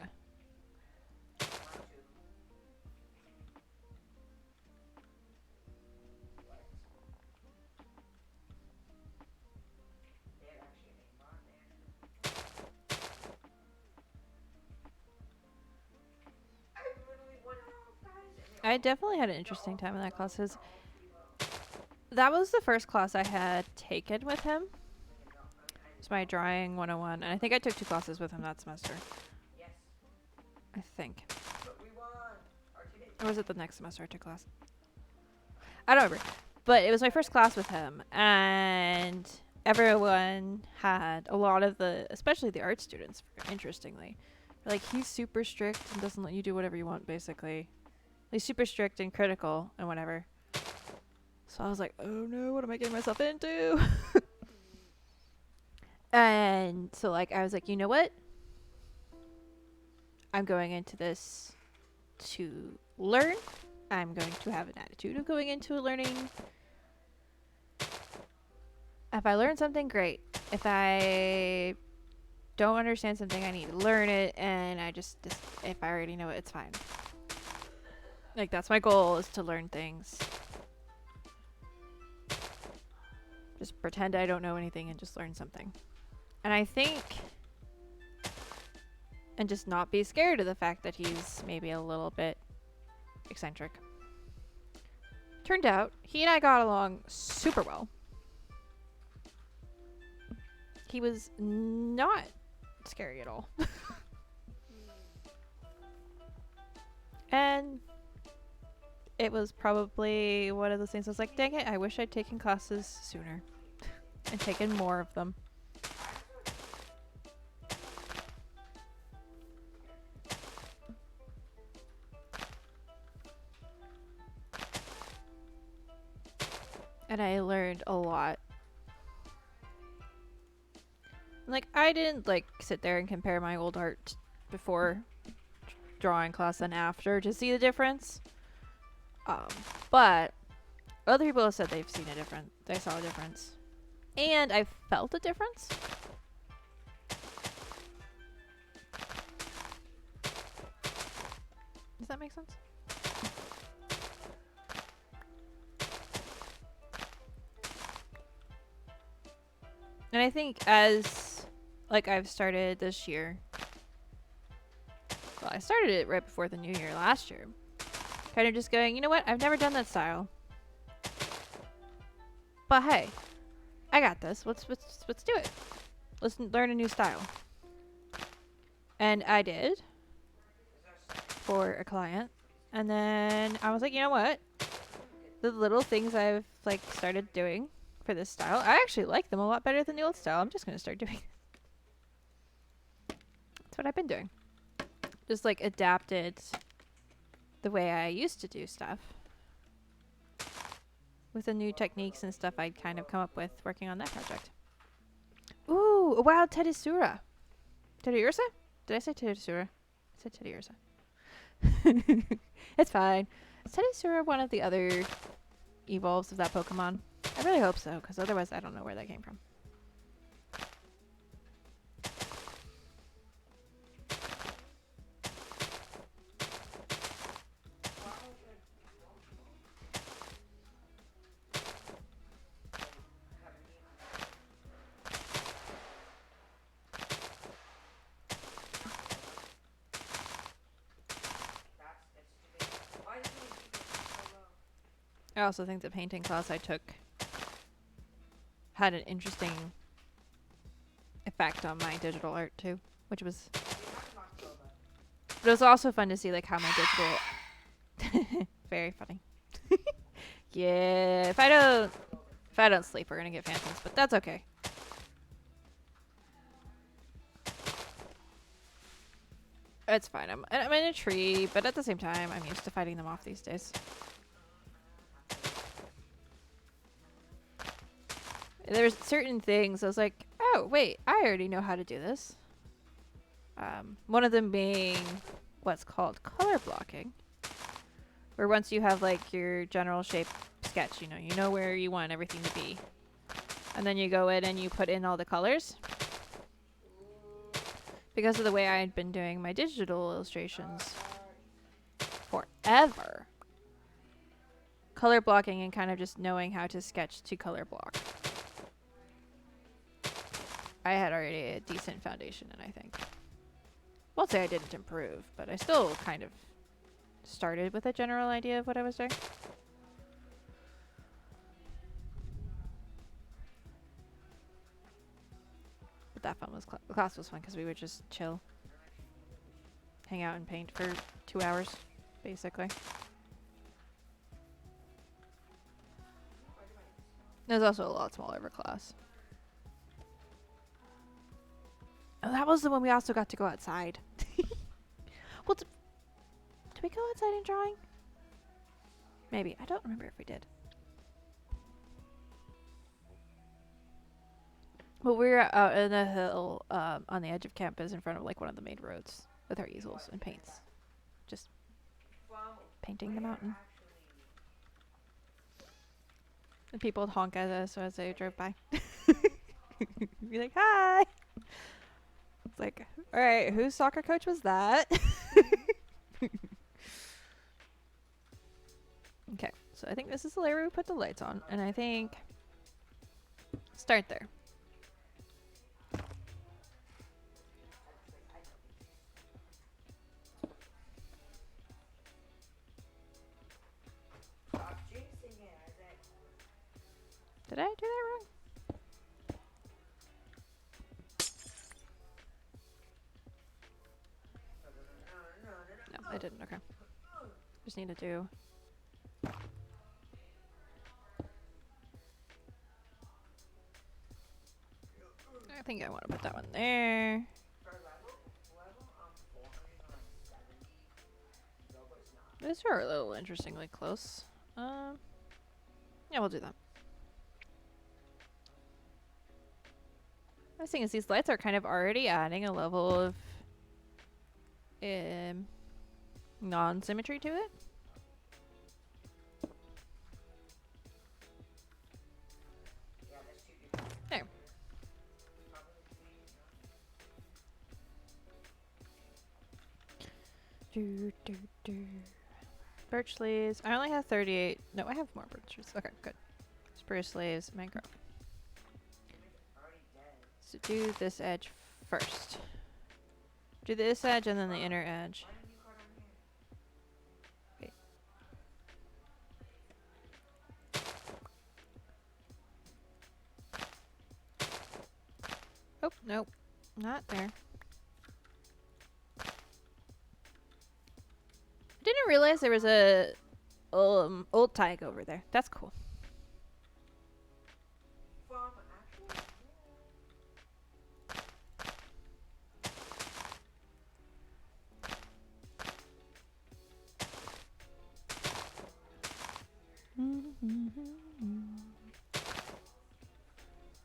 I definitely had an interesting time in that class. That was the first class I had taken with him. It's my drawing 101, and I think I took 2 classes with him that semester. I think. Or was it the next semester I took class? I don't remember. But it was my first class with him, and everyone had a lot of especially the art students, interestingly. Like, he's super strict and doesn't let you do whatever you want, basically. He's super strict and critical and whatever. So I was like, oh no, what am I getting myself into? And so, like, I was like, you know what? I'm going into this to learn. I'm going to have an attitude of going into learning. If I learn something, great. If I don't understand something, I need to learn it. And I just if I already know it, it's fine. Like, that's my goal, is to learn things. Just pretend I don't know anything and just learn something. And I think... And just not be scared of the fact that he's maybe a little bit eccentric. Turned out, he and I got along super well. He was not scary at all. And it was probably one of those things I was like, dang it, I wish I'd taken classes sooner. And taken more of them. And I learned a lot. Like, I didn't, like, sit there and compare my old art before drawing class and after to see the difference. But other people have said they've seen a difference. They saw a difference. And I felt a difference. Does that make sense? And I think as, like, I've started this year, well, I started it right before the new year last year, kind of just going, you know what, I've never done that style, but hey, I got this, let's do it, let's learn a new style. And I did, for a client, and then I was like, you know what, the little things I've, like, started doing for this style, I actually like them a lot better than the old style. I'm just going to start doing it. That's what I've been doing. Just, like, adapted the way I used to do stuff with the new techniques and stuff I'd kind of come up with working on that project. Ooh, a wild Teddiursa. Teddiursa? Did I say Teddiursa? I said Teddiursa. It's fine. Is Teddiursa one of the other evolves of that Pokemon? I really hope so, because otherwise I don't know where that came from. I also think the painting class I took had an interesting effect on my digital art too, which was, but it was also fun to see like how my digital, very funny. Yeah, if I don't sleep, we're gonna get phantoms, but that's okay. It's fine. I'm in a tree, but at the same time, I'm used to fighting them off these days. There's certain things I was like, oh wait, I already know how to do this. One of them being what's called color blocking, where once you have like your general shape sketch, you know where you want everything to be, and then you go in and you put in all the colors. Because of the way I had been doing my digital illustrations forever, color blocking and kind of just knowing how to sketch to color block, I had already a decent foundation, and I think, won't say I didn't improve, but I still kind of started with a general idea of what I was doing. But that fun was the class was fun because we would just chill, hang out and paint for 2 hours, basically. It was also a lot smaller of a class. Oh, that was the one we also got to go outside. Well, did we go outside in drawing? Maybe. I don't remember if we did. But we were out in a hill on the edge of campus in front of like one of the main roads with our easels and paints. Just painting the mountain. And people would honk at us as they drove by. Be like, hi! It's like, alright, whose soccer coach was that? Okay, so I think this is the layer we put the lights on, and I think Start there. Stop jinxing it, Isaac. Did I do that wrong? No, I didn't. Okay. Just need to do. I think I want to put that one there. For level 470. Robo's not. These are a little interestingly close. Yeah, we'll do that. The thing is, these lights are kind of already adding a level of non-symmetry to it. Yeah, that's too different. There. Birch leaves. I only have 38. No, I have more birch leaves. Okay, good. Spruce leaves, mangrove. Already dead. So do this edge first. Do this edge and then the inner edge. Why didn't you cut on here? Oh, nope. Not there. I didn't realize there was a old tag over there. That's cool. From actually?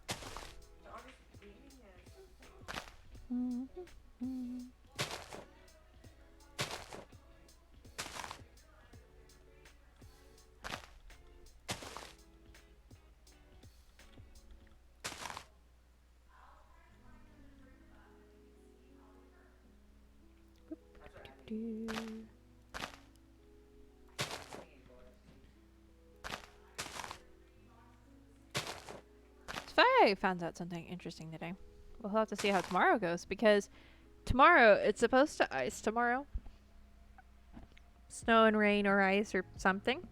The artist reading is. So I found out something interesting today. We'll have to see how tomorrow goes because tomorrow it's supposed to ice tomorrow. Snow and rain or ice or something.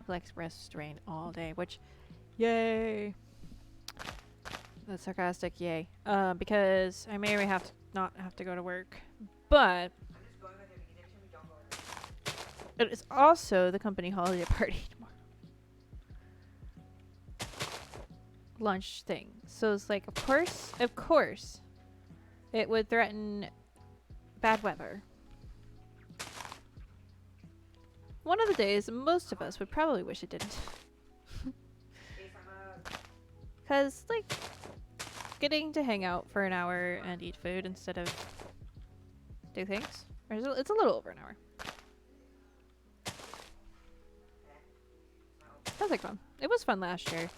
Like rest rain all day, which yay. That's sarcastic, yay. Because I may or may have to not have to go to work. But I'm just going with it because every time we don't go with it. it is also the company holiday party tomorrow. Lunch thing. So it's like, of course, it would threaten bad weather. One of the days, most of us would probably wish it didn't. Hey, Because, like, getting to hang out for an hour and eat food instead of do things. It's a little over an hour. Sounds like fun. It was fun last year.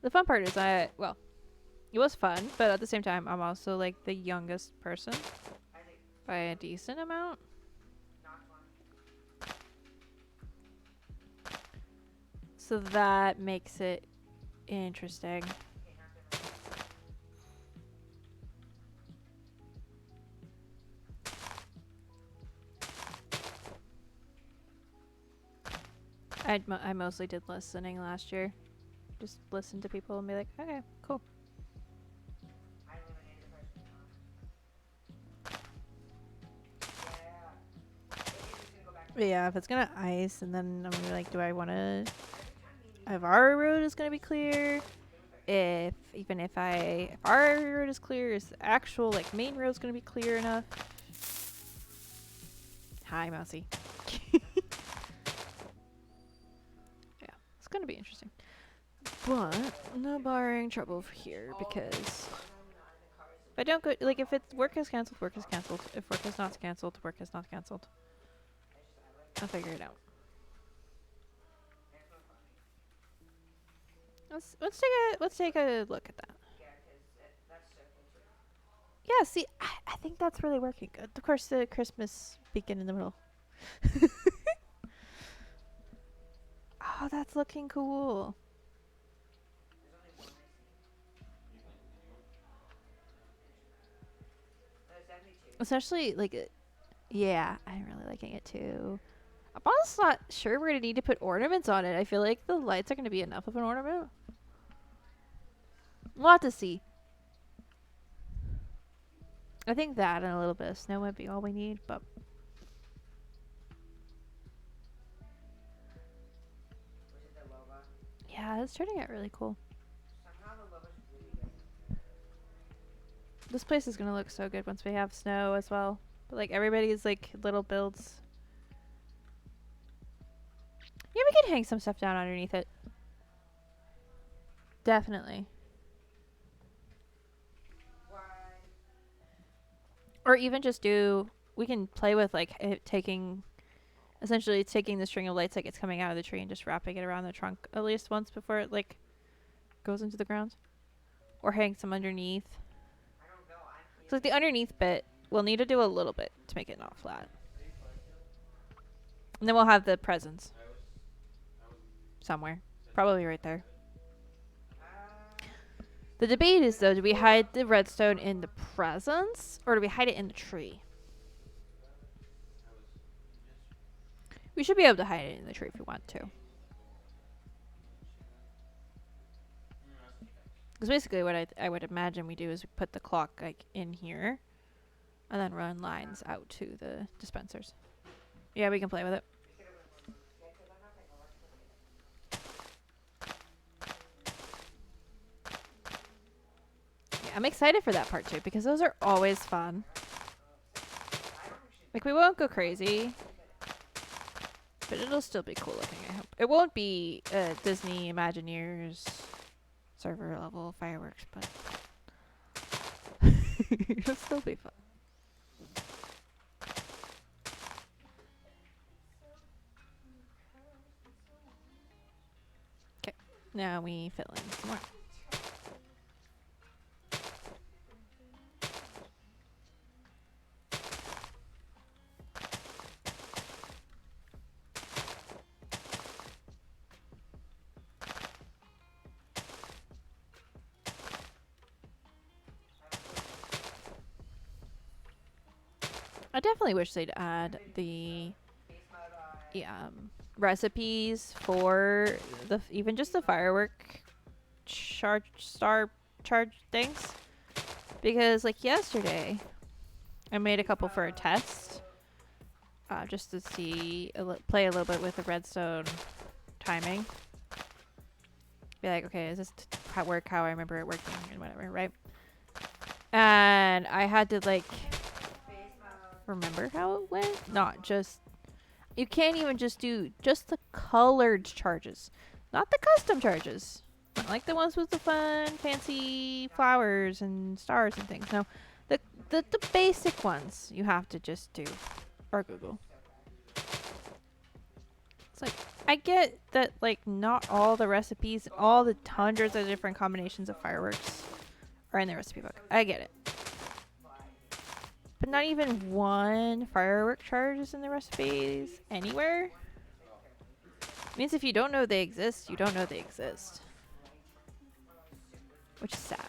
The fun part is it was fun, but at the same time, I'm also, like, the youngest person by a decent amount. So that makes it interesting. I mostly did listening last year. Just listen to people and be like, okay, cool. Yeah, if it's gonna ice, and then I'm gonna be like, do I want to? If our road is gonna be clear, if our road is clear, is the actual like main road's gonna be clear enough? Hi, Mousy. Yeah, it's gonna be interesting, but no barring trouble for here because if I don't go, like if it's work is canceled, work is canceled. If work is not canceled, work is not canceled. I'll figure it out. Let's take a look at that. Yeah, see, I think that's really working good. Of course, the Christmas beacon in the middle. Oh, that's looking cool. Especially like, yeah, I'm really liking it too. I'm almost not sure we're gonna need to put ornaments on it. I feel like the lights are gonna be enough of an ornament. We'll have to see. I think that and a little bit of snow might be all we need, but Was it the logo? yeah, it's turning out really cool. Somehow the logo's really good. This place is gonna look so good once we have snow as well. But like everybody's like little builds. Yeah, we could hang some stuff down underneath it. Definitely. Why? Or even just do, we can play with like it taking, essentially it's taking the string of lights like it's coming out of the tree and just wrapping it around the trunk at least once before it like goes into the ground. Or hang some underneath. I don't know. So like the underneath bit, we'll need to do a little bit to make it not flat. And then we'll have the presents. Somewhere. Probably right there. The debate is though, do we hide the redstone in the presents or do we hide it in the tree? We should be able to hide it in the tree if we want to. Because basically what I would imagine we do is we put the clock like in here and then run lines out to the dispensers. Yeah, we can play with it. Yeah, I'm excited for that part too because those are always fun. Like we won't go crazy, but it'll still be cool looking, I hope. It won't be Disney Imagineers server level fireworks, but it'll still be fun. Okay, now we fill in some more. I definitely wish they'd add the recipes for the even just the firework charge things, because like yesterday I made a couple for a test just to see play a little bit with the redstone timing. Be like, okay, is this work how I remember it working and whatever, right? And I had to like remember how it went, not just, you can't even just do just the colored charges, not the custom charges, not like the ones with the fun fancy flowers and stars and things. No, the basic ones you have to just do, or Google. It's like, I get that like not all the recipes, all the hundreds of different combinations of fireworks are in the recipe book. I get it. But not even one firework charge is in the recipes anywhere. It means if you don't know they exist, you don't know they exist. Which is sad.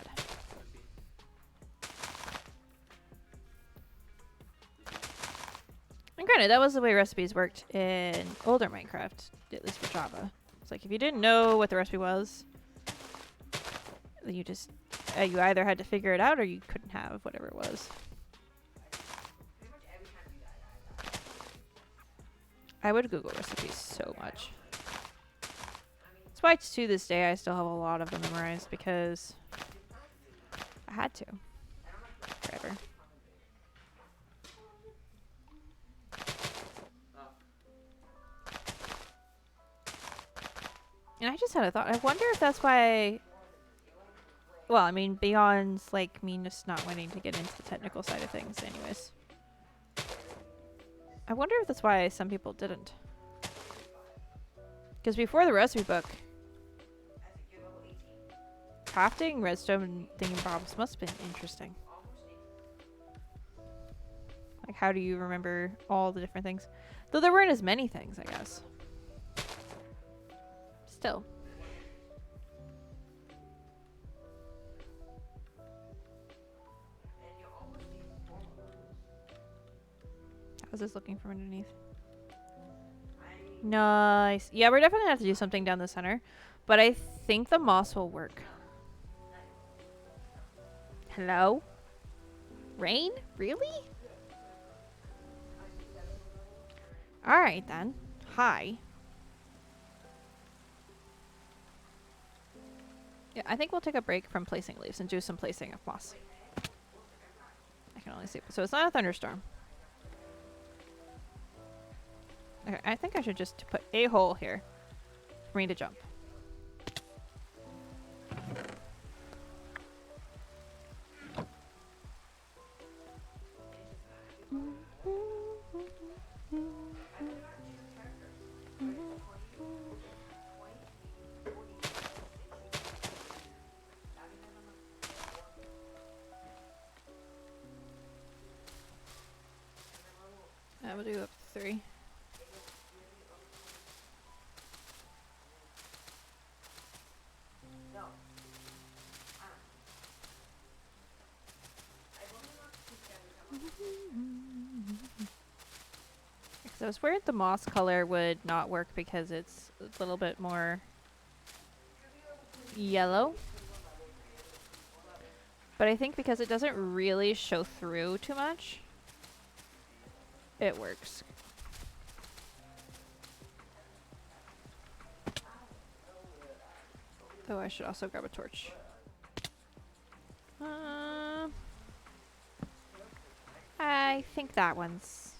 And granted, that was the way recipes worked in older Minecraft, at least for Java. It's like if you didn't know what the recipe was, then you just, you either had to figure it out or you couldn't have whatever it was. I would Google recipes so much. That's why to this day I still have a lot of them memorized because I had to. Forever. And I just had a thought. I wonder if that's why, well, I mean, beyond like me just not wanting to get into the technical side of things anyways. I wonder if that's why some people didn't. Because before the recipe book, crafting redstone thingamabobs must have been interesting. Like, how do you remember all the different things? Though there weren't as many things, I guess. Still. How's this looking from underneath? Nice. Yeah, we're definitely gonna have to do something down the center, but I think the moss will work. Hello? Rain? Really? Alright then. Hi. Yeah, I think we'll take a break from placing leaves and do some placing of moss. I can only see. So it's not a thunderstorm. Okay, I think I should just put a hole here for me to jump. I will do up to 3. So I was worried the moss color would not work because it's a little bit more yellow. But I think because it doesn't really show through too much, it works. Oh, I should also grab a torch. I think that one's...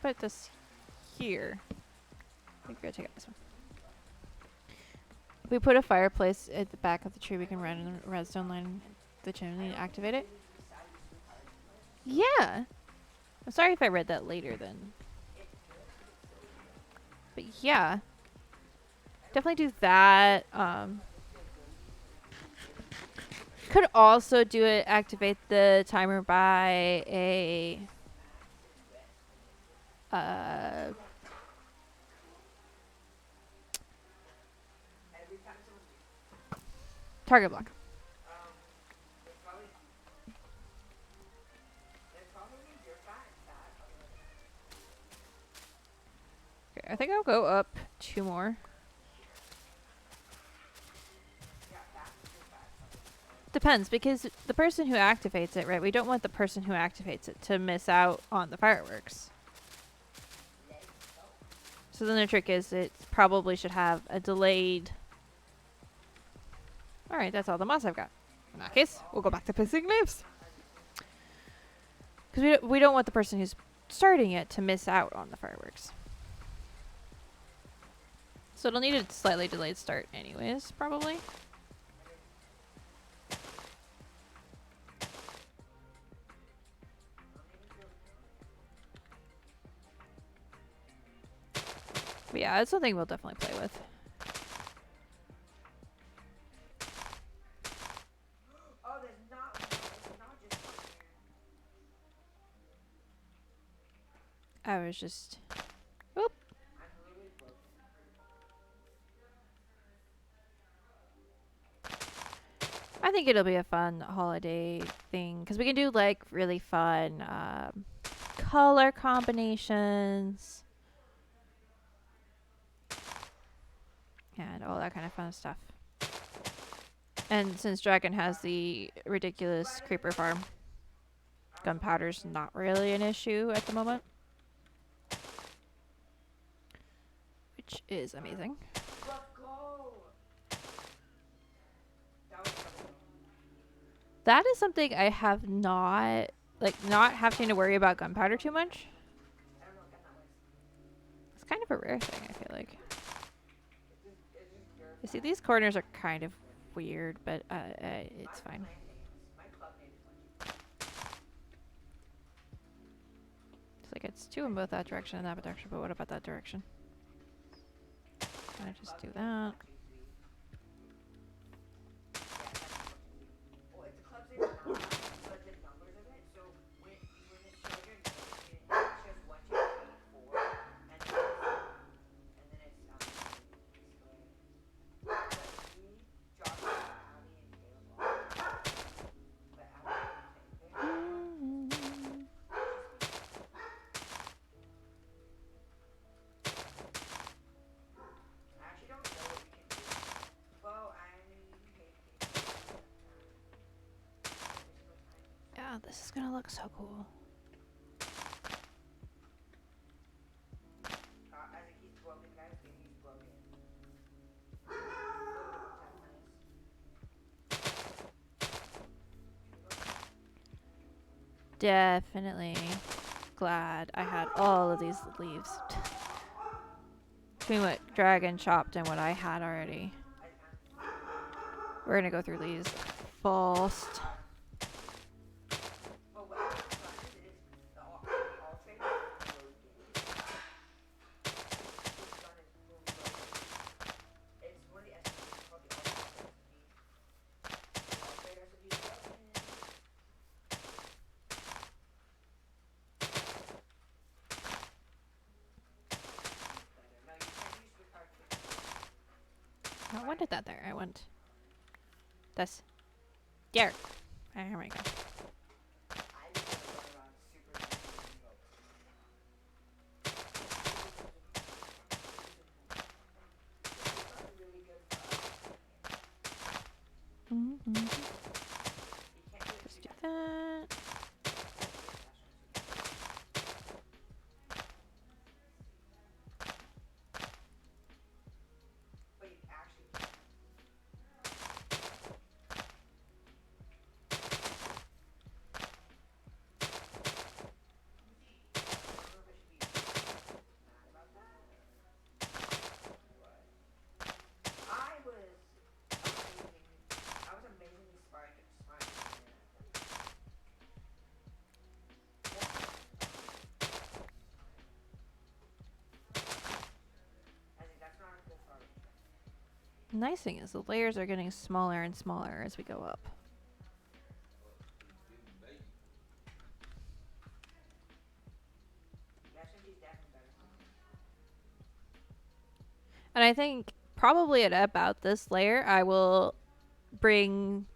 Put this here. I think we're gonna take out this one. If we put a fireplace at the back of the tree, we can run a redstone line the chimney and activate it. Yeah. I'm sorry if I read that later then. But yeah. Definitely do that. Could also do it, activate the timer by a target block. Okay, I think I'll go up 2 more. Depends, because the person who activates it, right? We don't want the person who activates it to miss out on the fireworks. So then the trick is it probably should have a delayed... Alright, that's all the moss I've got. In that case, we'll go back to placing leaves. Because we don't want the person who's starting it to miss out on the fireworks. So it'll need a slightly delayed start anyways, probably. But yeah, it's something we'll definitely play with. Oh, there's not just one here. I was just... Oop. I'm literally broken. I think it'll be a fun holiday thing. Because we can do like really fun color combinations. And all that kind of fun stuff. And since Dragon has the ridiculous creeper farm, gunpowder's not really an issue at the moment. Which is amazing. Let's go. That was something. That is something I have not, like, not having to worry about gunpowder too much. I don't know what gun that was. It's kind of a rare thing, I feel like. You see, these corners are kind of weird, but it's fine. My club name is Munchie. It's like it's 2 in both that direction and that direction, but what about that direction? Can I just do that? Well, if the club's name is not, but the numbers of it, so when it shows your name, it shows 1, 2, 3, 4, and then it's Josh, Allie, and Caleb. But Allie didn't say. This is gonna look so cool. Isaac, he's broken, guys. He's broken. Definitely glad I had all of these leaves. Between what Dragon chopped and what I had already. We're gonna go through these first. But what happens is the all trade is broken. This gun is broken. It's one of the SMGs called the Archaeo SMP. All trade SMG is broken. No, you can't use the card trick. I wanted that there. I want this. There. There we go. I just want to run around super fast and go. This is really good for us. Mm-hmm. You can't do it Let's too do fast. that. But you actually can. I don't know if I should be mad about that. What? I was amazingly smart. I think that's not a cool card. Nice thing is the layers are getting smaller and smaller as we go up. The SMG is definitely better. And I think probably at about this layer, I will bring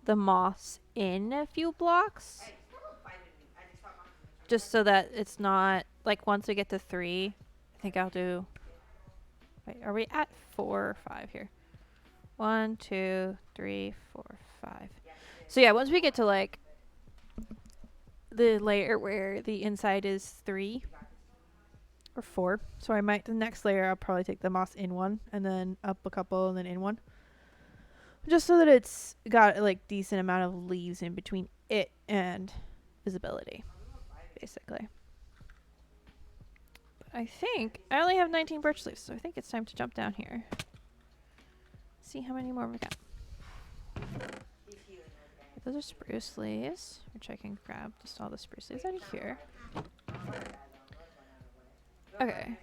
the moss in a few blocks. Hey, stop fighting me. I think stop on me. Just so that it's not, like, once we get to 3, I think I'll do... Wait, are we at 4 or 5 here? 1, 2, 3, 4, 5. So yeah, once we get to, like, the layer where the inside is 3 or 4. So I might, the next layer, I'll probably take the moss in one and then up a couple and then in one. Just so that it's got, like, decent amount of leaves in between it and visibility, basically. But I think I only have 19 birch leaves, so I think it's time to jump down here. See how many more we got. Those are spruce leaves, which I can grab just all the spruce leaves out of here. Okay.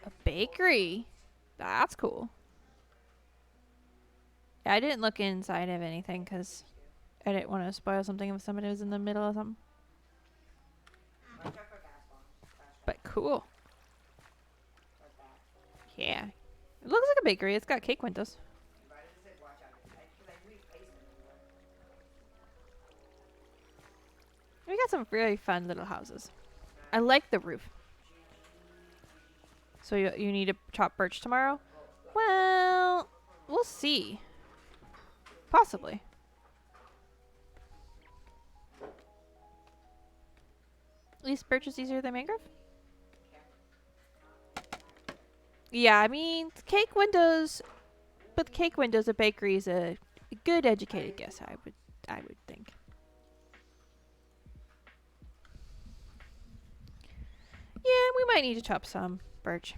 A bakery. That's cool. Yeah, I didn't look inside of anything because I didn't want to spoil something if somebody was in the middle of something. But cool. Yeah. It looks like a bakery. It's got cake windows. We got some very fun little houses. I like the roof. So you need to chop birch tomorrow? Well, we'll see. Possibly. At least birch is easier than mangrove? Yeah, I mean, cake windows, but cake windows, a bakery is a good educated guess, I would think. Yeah, we might need to chop some birch.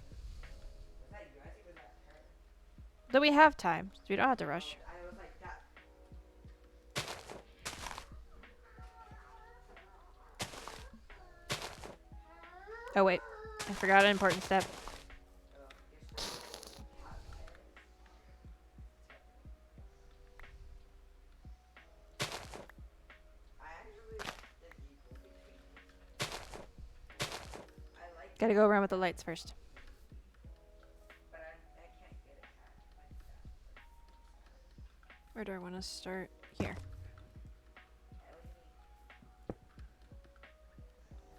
Though we have time, so we don't have to rush. Oh wait, I forgot an important step. Gotta go around with the lights first. Where do I want to start? Here.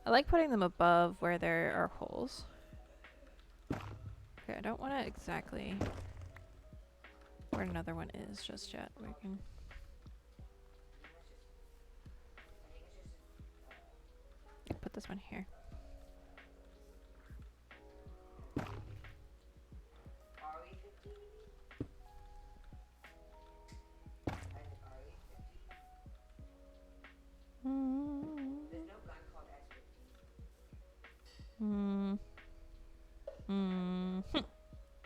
I like putting them above where there are holes. Okay, I don't want to exactly where another one is just yet. We can put this one here. Are we 15? Are we 15? There's no gun called S15.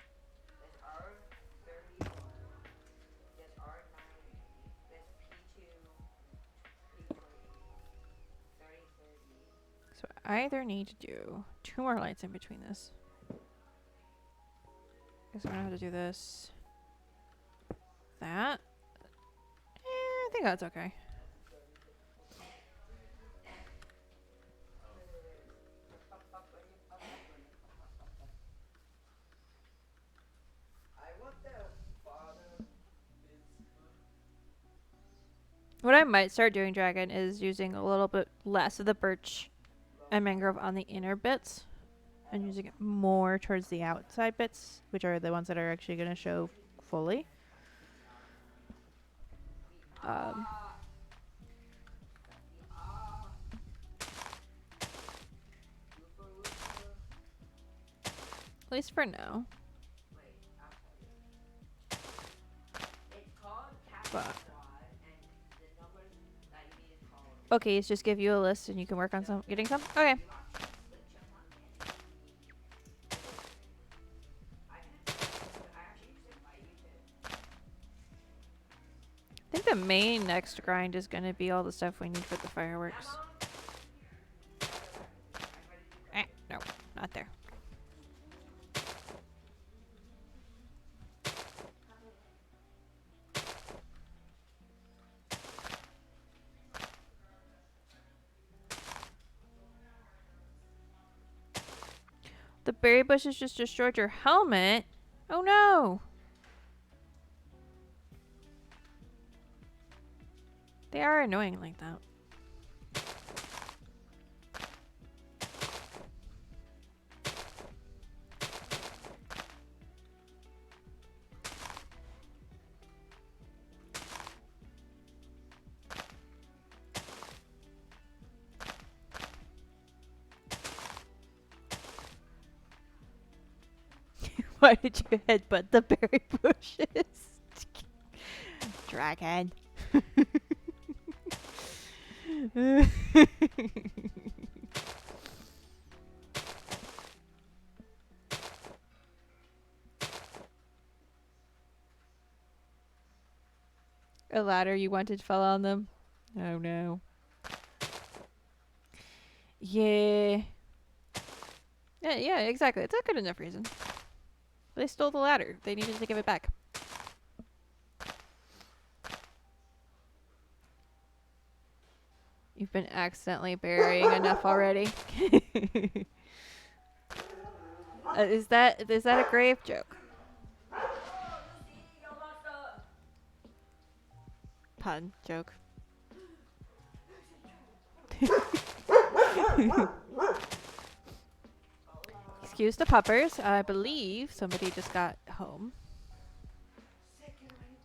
There's R31. There's R9. There's P2, P3, 30. So I either need to do 2 more lights in between this. Guess I'm gonna have to do this. That. I think that's okay. What I might start doing, Dragon, is using a little bit less of the birch and mangrove on the inner bits and using it more towards the outside bits, which are the ones that are actually going to show fully. At least for now. But okay, it's just give you a list and you can work on getting some. Okay. I think the main next grind is going to be all the stuff we need for the fireworks. No, not there. The berry bushes just destroyed your helmet. Oh no. They are annoying like that. Why did you headbutt the berry bushes? Dragon. A ladder you wanted fell on them? Oh no. Yeah. Yeah, exactly. It's a good enough reason. They stole the ladder. They needed to give it back. You've been accidentally burying enough already. Is that a grave joke? Pun joke. Excuse the puppers. I believe somebody just got home.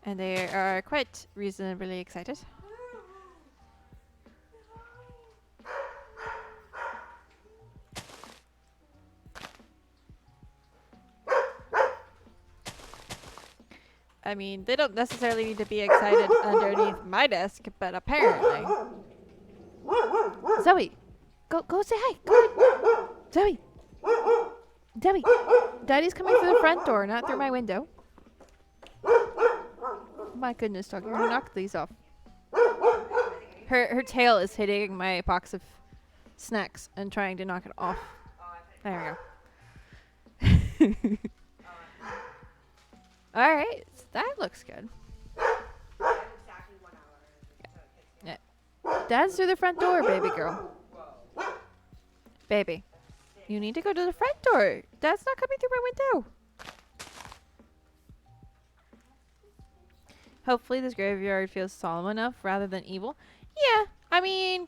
And they are quite reasonably excited. I mean, they don't necessarily need to be excited underneath my desk, but apparently. Zoe! Go say hi! Go! Zoe! Zoe! Daddy's coming through the front door, not through my window. My goodness, dog, you're gonna knock these off. Her tail is hitting my box of snacks and trying to knock it off. There we go. Alright, so that looks good. Yeah. Dad's through the front door, baby girl. Baby, you need to go to the front door. Dad's not coming through my window. Hopefully this graveyard feels solemn enough rather than evil. Yeah, I mean,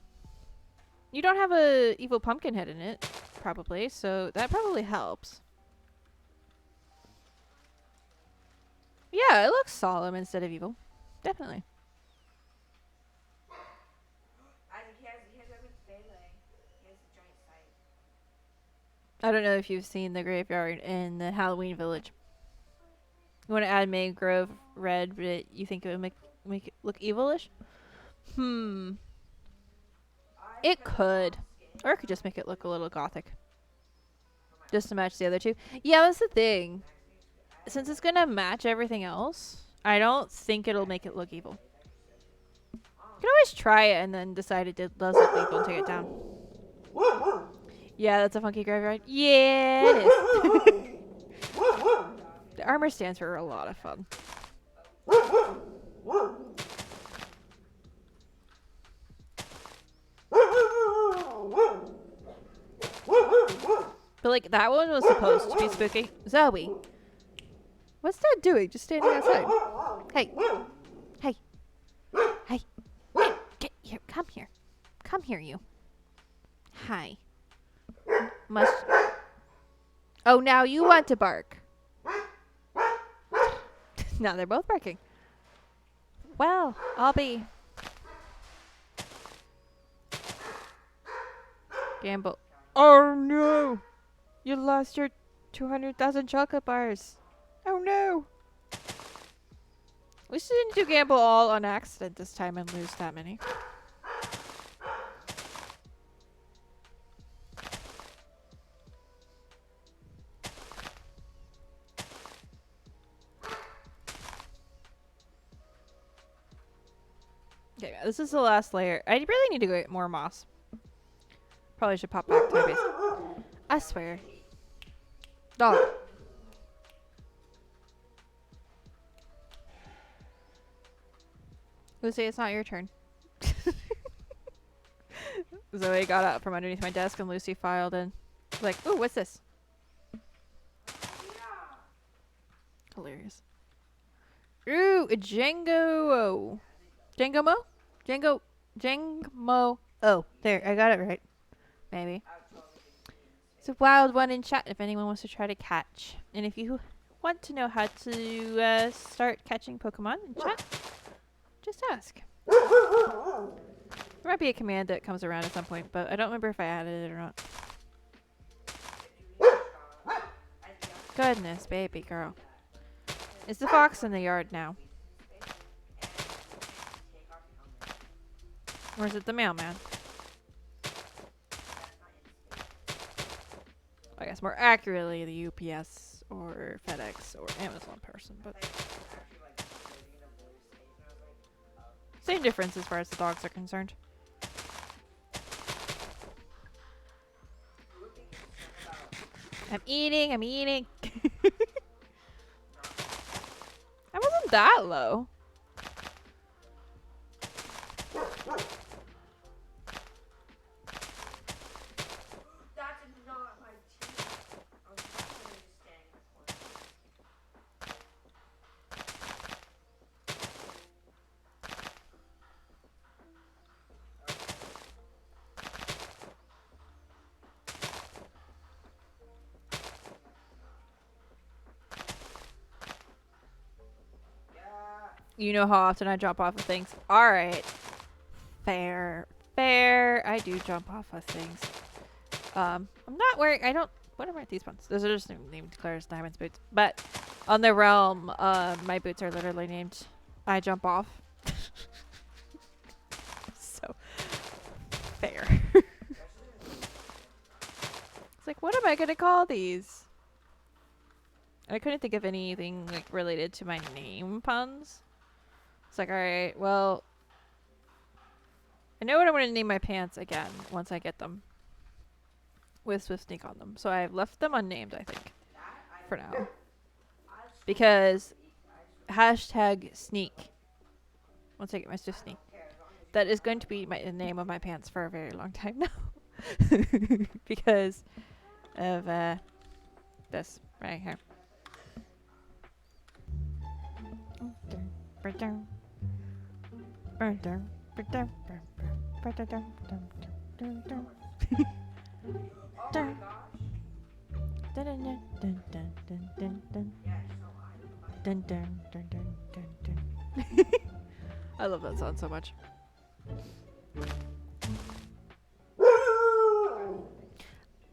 you don't have a evil pumpkin head in it, probably, so that probably helps. Yeah, it looks solemn instead of evil. Definitely. He has a giant I don't know if you've seen the graveyard in the Halloween Village. You want to add mangrove red, but you think it would make it look evilish? It could. Or it could just make it look a little gothic. Just to match the other two. Yeah, that's the thing. Since it's going to match everything else, I don't think it'll make it look evil. You can always try it and then decide it does look evil and take it down. Yeah, that's a funky graveyard. Yeah, it is. The armor stands for a lot of fun. But like that one was supposed to be spooky. Zoe, what's that doing? Just standing outside. Hey, hey, hey, hey, get here! Come here, come here, you. Hi. Must. Oh, now you want to bark. Now they're both barking. Well, I'll be. Gamble. Oh no! You lost your 200,000 chocolate bars. Oh no! We shouldn't do gamble all on accident this time and lose that many. Okay, this is the last layer. I really need to go get more moss. Probably should pop back to my base. I swear. Dog. Lucy, it's not your turn. Zoe got up from underneath my desk and Lucy filed in. Like, ooh, what's this? Hilarious. Ooh, a Django. Django-mo? Django-mo. Oh, there, I got it right. Maybe. It's a wild one in chat if anyone wants to try to catch. And if you want to know how to start catching Pokemon in chat, just ask. There might be a command that comes around at some point, but I don't remember if I added it or not. Goodness, baby girl. Is the fox in the yard now? Or is it the mailman? I guess more accurately the UPS or FedEx or Amazon person, but same difference as far as the dogs are concerned. I'm eating. I wasn't that low. You know how often I jump off of things. Alright. Fair. I do jump off of things. I'm not wearing... What are these ones? Those are just named Claire's Diamonds boots. But on the realm, my boots are literally named I Jump Off. So, fair. It's like, what am I going to call these? I couldn't think of anything like related to my name puns. It's like, alright, well, I know what I'm going to name my pants again once I get them. With Swift Sneak on them. So I've left them unnamed, I think. For now. Because hashtag sneak. Once I get my Swift Sneak. That is going to be the name of my pants for a very long time now. Because of this right here. I love that song so much.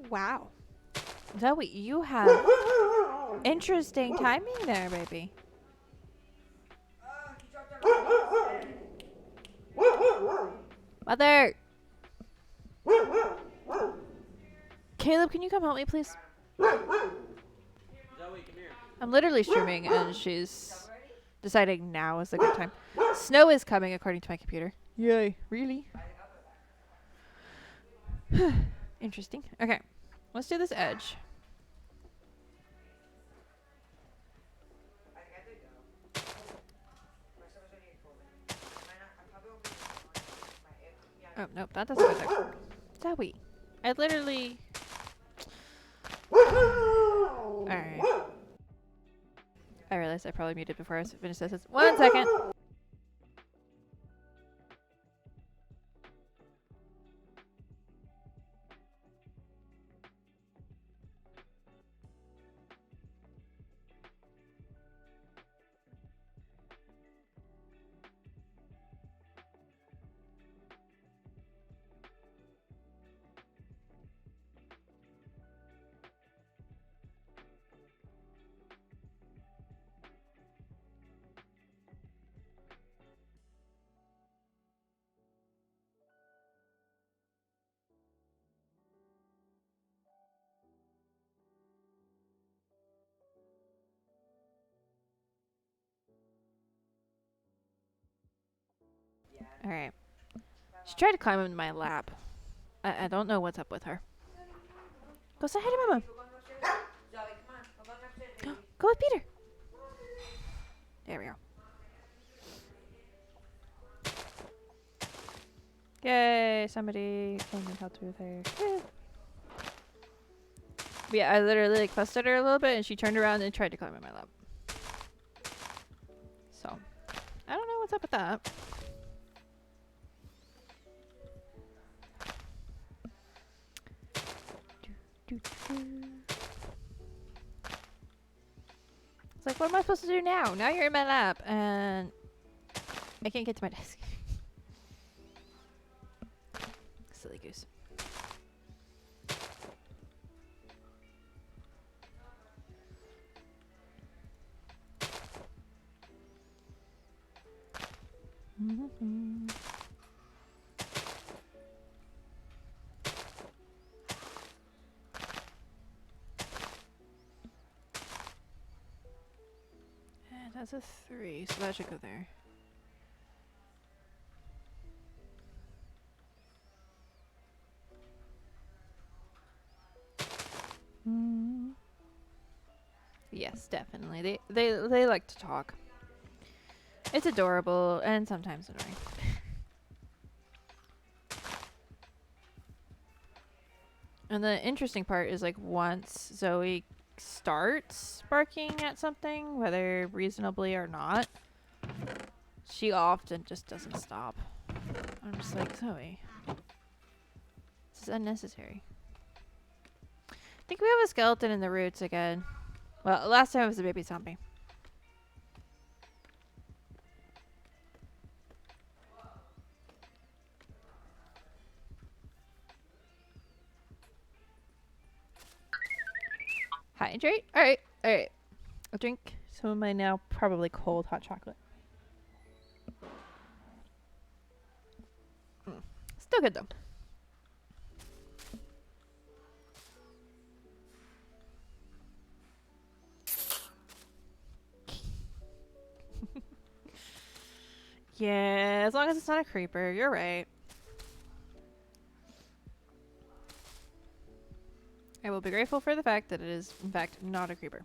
Wow. Zoe, you have interesting timing there, baby. He dropped everything instead. Mother! Caleb, can you come help me, please? Zoe, come here. I'm literally streaming and she's deciding now is a good time. Snow is coming according to my computer. Yay. Really? Interesting. Okay. Let's do this edge. I think I did go. My stomach's gonna get cold. I probably won't be able to. Oh, nope. That doesn't go there. Zoe. I literally... Alright. I realized I probably muted before I finished this. 1 second. Alright. She tried to climb into my lap. I don't know what's up with her. Go say hi to Mama. We're going upstairs. Zoe, come on. We're going upstairs, baby. Go with Peter. There we go. Yay, somebody came and helped me with her. Woo. But yeah, I literally like fussed at her a little bit and she turned around and tried to climb in my lap. So, I don't know what's up with that. It's like, what am I supposed to do now? Now you're in my lap and I can't get to my desk. Silly goose. Mm-hmm. And that's a 3, so that should go there. Mm. Yes, definitely. They like to talk. It's adorable and sometimes annoying. And the interesting part is like once Zoe starts barking at something, whether reasonably or not, she often just doesn't stop. I'm just like, Zoe, this is unnecessary. I think we have a skeleton in the roots again. Well, last time it was a baby zombie. Hydrate? Alright, alright. I'll drink some of my now probably cold hot chocolate. Still good though. Yeah, as long as it's not a creeper, you're right. I will be grateful for the fact that it is, in fact, not a creeper.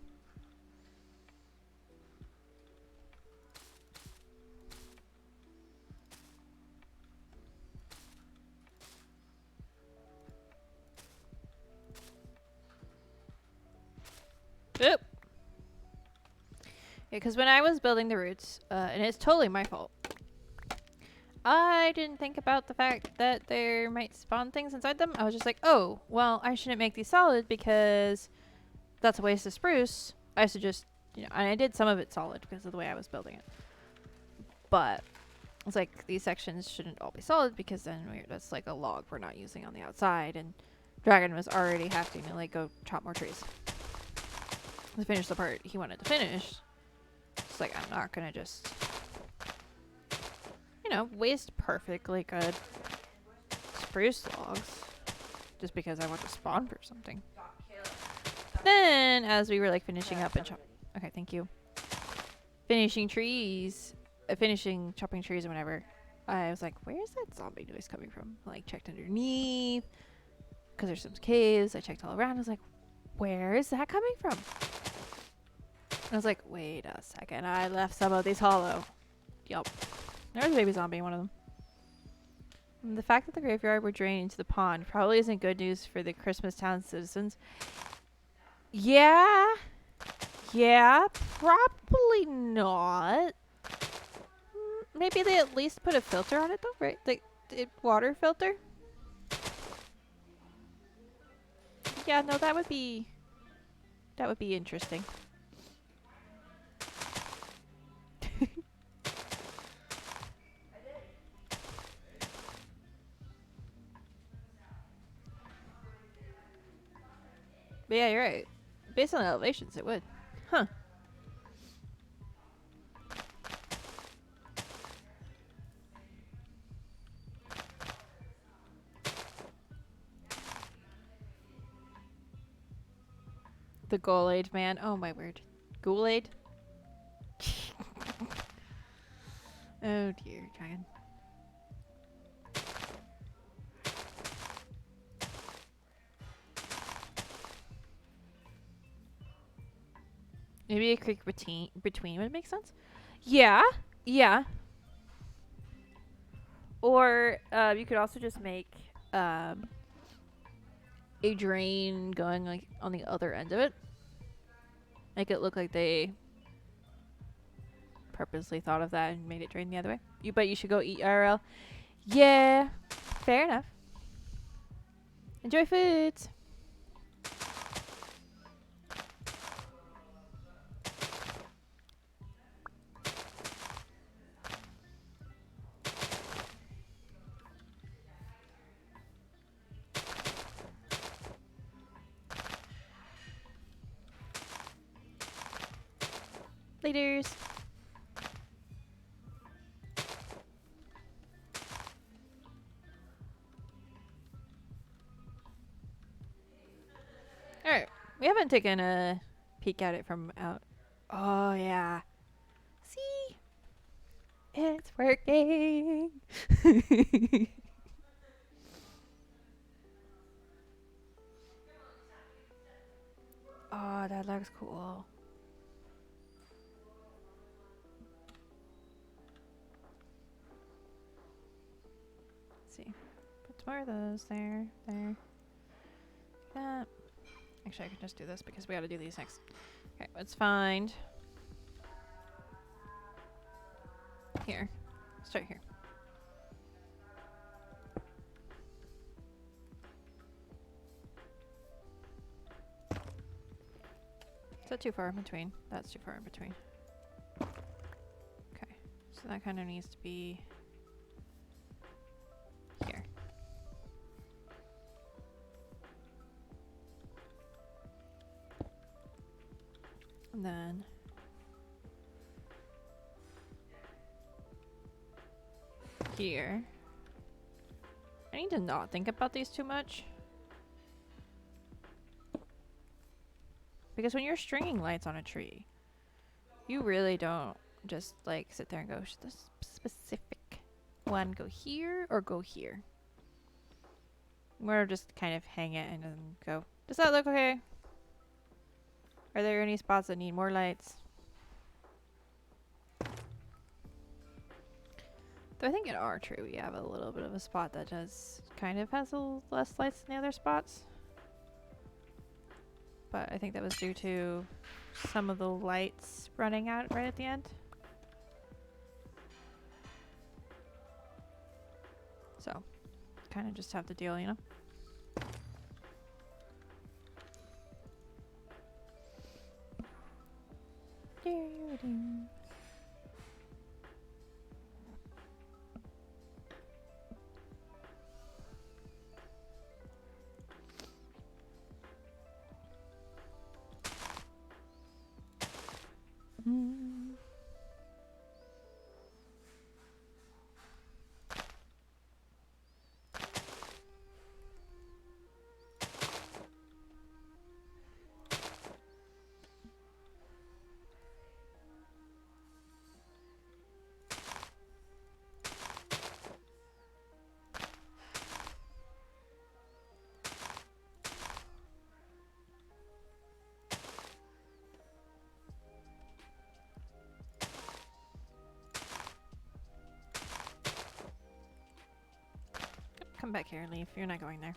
Oop! Yeah, because when I was building the roots, and it's totally my fault, I didn't think about the fact that there might spawn things inside them. I was just like, oh, well, I shouldn't make these solid because that's a waste of spruce. I should just, you know, and I did some of it solid because of the way I was building it. But it's like these sections shouldn't all be solid because then that's like a log we're not using on the outside. And Dragon was already having to like go chop more trees to finish the part he wanted to finish. It's like, I'm not gonna just, you know, waste perfectly good spruce logs just because I want to spawn for something. Then, as we were like finishing up and okay, thank you. Finishing chopping trees and whatever, I was like, where's that zombie noise coming from? Like, checked underneath, because there's some caves. I checked all around. I was like, where is that coming from? I was like, wait a second. I left some of these hollow. Yup. There was a baby zombie in one of them. And the fact that the graveyard were drained into the pond probably isn't good news for the Christmas Town citizens. Yeah. Yeah, probably not. Maybe they at least put a filter on it though, right? The water filter? Yeah, no, that would be interesting. But yeah, you're right. Based on the elevations, it would. Huh. The Ghoul-Aid man. Oh my word. Ghoul-Aid? Oh dear, dragon. Maybe a creek between would make sense? Yeah. Yeah. Or you could also just make a drain going like on the other end of it. Make it look like they purposely thought of that and made it drain the other way. But you should go eat IRL. Yeah. Fair enough. Enjoy foods. Laters. Alright. We haven't taken a peek at it from out. Oh, yeah. See? It's working. Oh, that looks cool. Let's see. Put some more of those there. That. Actually, I can just do this because we gotta do these next. Okay, let's find. Here. Start here. Is that too far in between? That's too far in between. Okay, so that kind of needs to be here. And then here. I need to not think about these too much. Because when you're stringing lights on a tree, you really don't just like sit there and go, should this specific one go here or go here? Or just kind of hang it and then go, does that look okay? Are there any spots that need more lights? Though I think in our tree we have a little bit of a spot that does kind of has a little less lights than the other spots. But I think that was due to some of the lights running out right at the end. So, kind of just have to deal, you know? come back here and leave. You're not going there.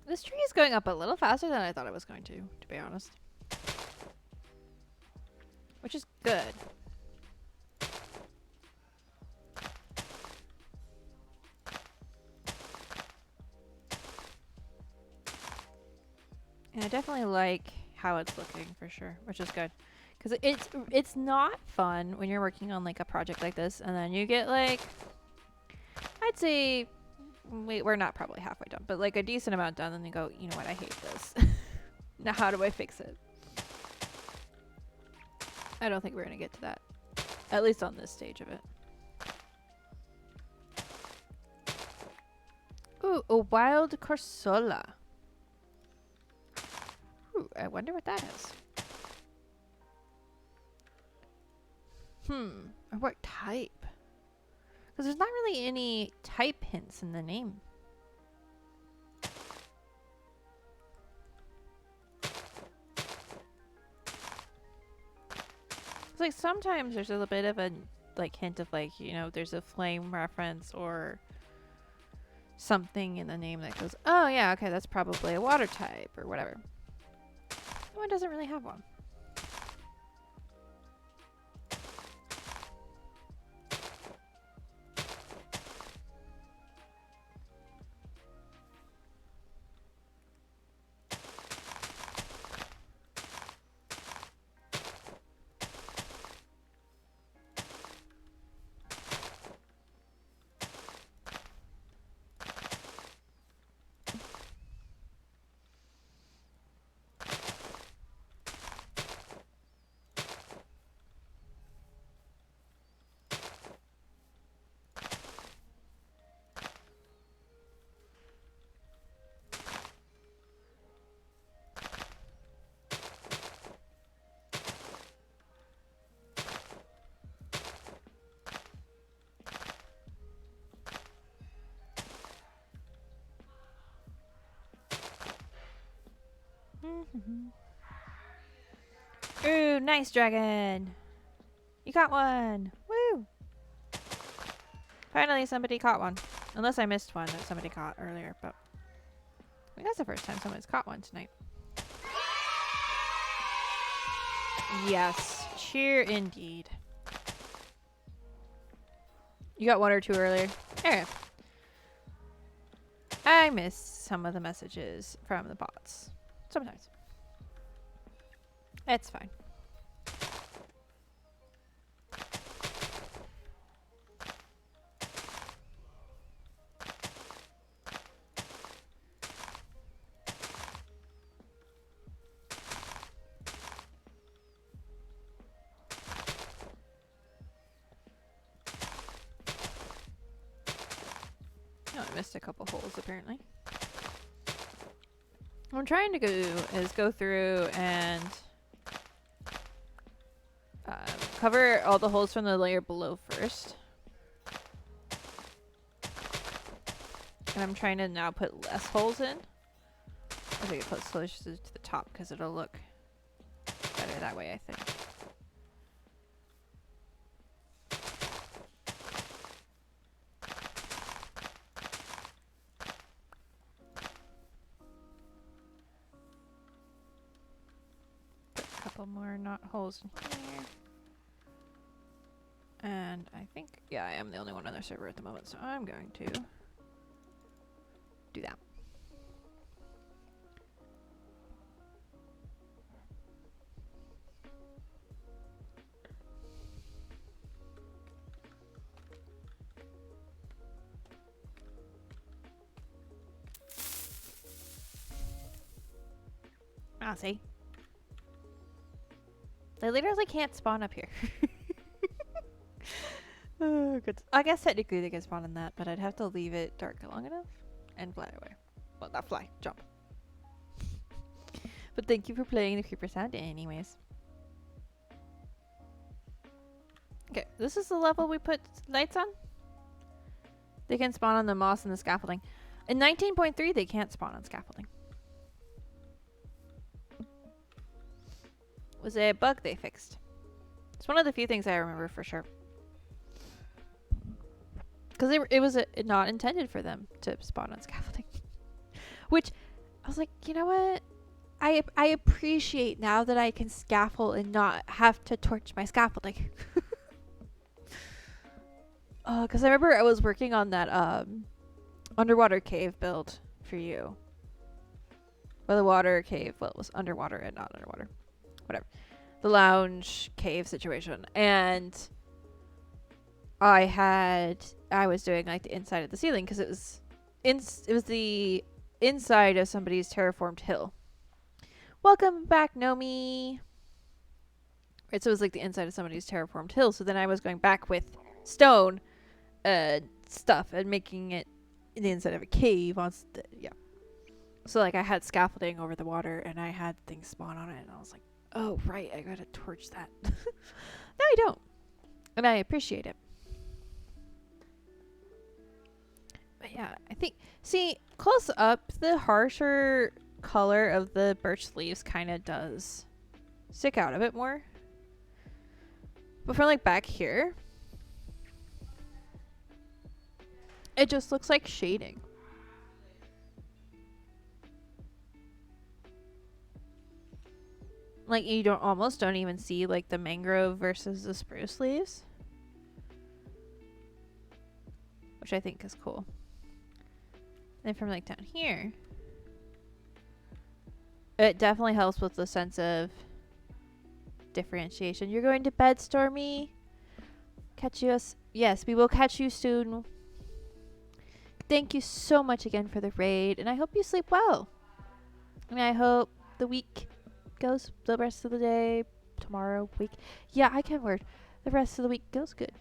This tree is going up a little faster than I thought it was going to be honest. Which is good. And I definitely like how it's looking for sure, which is good. Because it's not fun when you're working on like a project like this and then you get like, I'd say, we're not probably halfway done, but like a decent amount done and you go, you know what, I hate this. Now how do I fix it? I don't think we're going to get to that. At least on this stage of it. Ooh, a wild corsola. Ooh, I wonder what that is. Or what type? Because there's not really any type hints in the name. It's like sometimes there's a little bit of a like hint of like, you know, there's a flame reference or something in the name that goes, oh yeah, okay, that's probably a water type or whatever. One doesn't really have one. Ooh, nice dragon. You caught one. Woo. Finally somebody caught one. Unless I missed one that somebody caught earlier, but I think that's the first time someone's caught one tonight. Yes, cheer indeed. You got one or two earlier? Okay. I missed some of the messages from the bots. Sometimes. It's fine. Oh, I missed a couple holes apparently. What I'm trying to do is go through and cover all the holes from the layer below first. And I'm trying to now put less holes in. I think it puts closer to the top because it'll look better that way, I think. Put a couple more knot holes in here. And I think, yeah, I am the only one on their server at the moment, so I'm going to do that. Ah, see? They literally can't spawn up here. Oh, good. I guess technically they can spawn in that, but I'd have to leave it dark long enough and fly away. Well, not fly, jump. But thank you for playing the creeper sound anyways. Okay, this is the level we put lights on. They can spawn on the moss and the scaffolding. In 19.3, they can't spawn on scaffolding. It was a bug they fixed. It's one of the few things I remember for sure. Because it was not intended for them to spawn on scaffolding. Which, I was like, you know what? I appreciate now that I can scaffold and not have to torch my scaffolding. Because I remember I was working on that underwater cave build for you. Or the water cave. Well, it was underwater and not underwater. Whatever. The lounge cave situation. And I was doing like the inside of the ceiling because it was the inside of somebody's terraformed hill. Welcome back, Nomi. Right, so it was like the inside of somebody's terraformed hill. So then I was going back with stone stuff and making it the inside of a cave yeah. So like I had scaffolding over the water and I had things spawn on it and I was like, oh right, I gotta torch that. No, I don't. And I appreciate it. But yeah, I think, see, close up, the harsher color of the birch leaves kind of does stick out a bit more. But from like back here, it just looks like shading. Like you almost don't even see like the mangrove versus the spruce leaves. Which I think is cool. And from like down here, it definitely helps with the sense of differentiation. You're going to bed, Stormy? Catch you us? Yes, we will catch you soon. Thank you so much again for the raid, and I hope you sleep well. And I hope the week goes, the rest of the day, tomorrow, week. Yeah, I can word. The rest of the week goes good.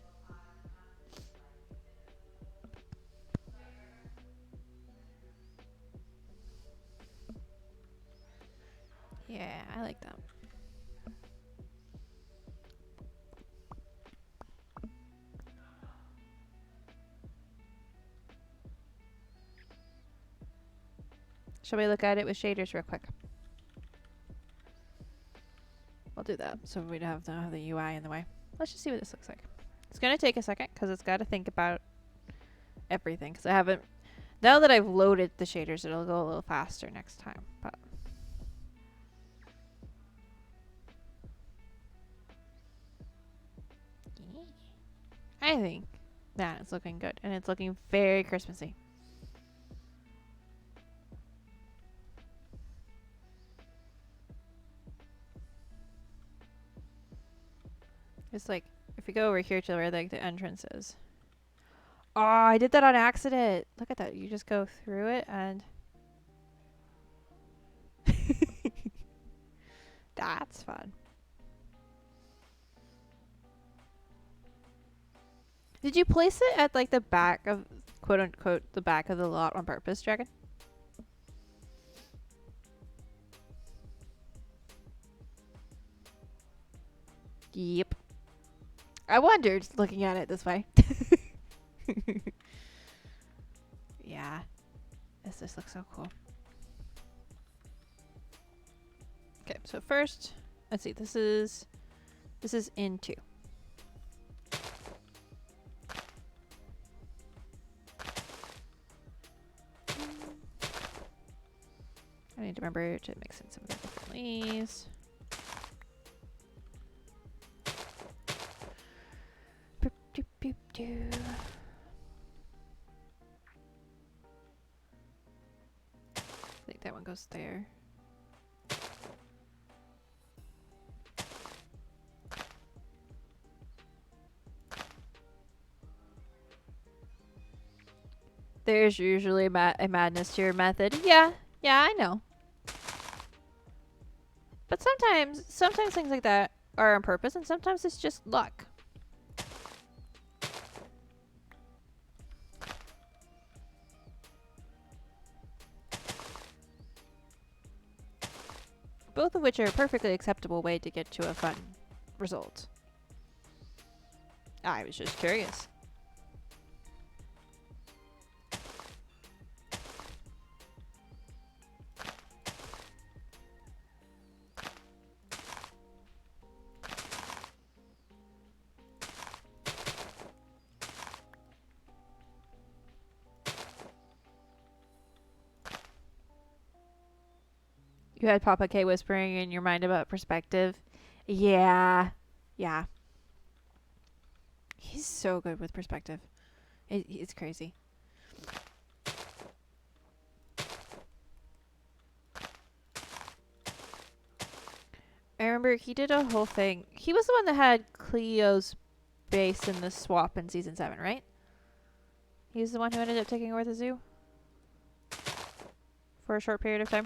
Yeah, I like that. Shall we look at it with shaders real quick? We'll do that so we don't have the UI in the way. Let's just see what this looks like. It's going to take a second because it's got to think about everything. Because I haven't... Now that I've loaded the shaders, it'll go a little faster next time. But I think that it's looking good. And it's looking very Christmassy. It's like, if you go over here to where like the entrance is. Oh, I did that on accident. Look at that. You just go through it and... That's fun. Did you place it at like the back of, quote unquote, the back of the lot on purpose, Dragon? Yep. I wondered looking at it this way. Yeah. This just looks so cool. Okay, so first, let's see. This is in 2. I need to remember to mix in some of the different leaves. Boop, doop, boop, doo. I think that one goes there. There's usually a madness to your method. Yeah, I know. But sometimes things like that are on purpose, and sometimes it's just luck. Both of which are a perfectly acceptable way to get to a fun result. I was just curious. You had Papa K whispering in your mind about perspective. Yeah. Yeah. He's so good with perspective. It's crazy. I remember he did a whole thing. He was the one that had Cleo's base in the swap in season 7, right? He was the one who ended up taking over the zoo for a short period of time.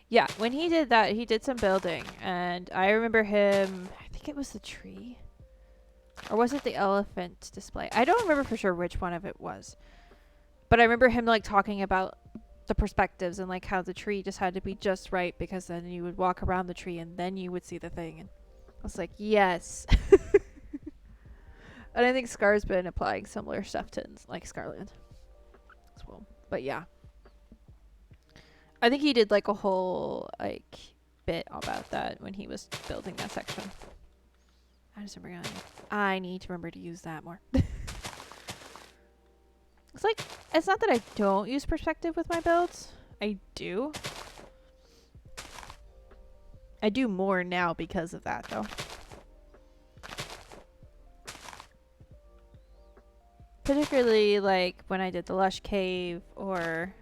Yeah, when he did that, he did some building, and I remember him, I think it was the tree, or was it the elephant display? I don't remember for sure which one of it was, but I remember him like talking about the perspectives and like how the tree just had to be just right, because then you would walk around the tree and then you would see the thing, and I was like, yes. And I think Scar's been applying similar stuff to like Scarland as well, but yeah. I think he did like a whole like bit about that when he was building that section. I need to remember to use that more. It's like, it's not that I don't use perspective with my builds. I do. I do more now because of that though. Particularly like when I did the Lush Cave or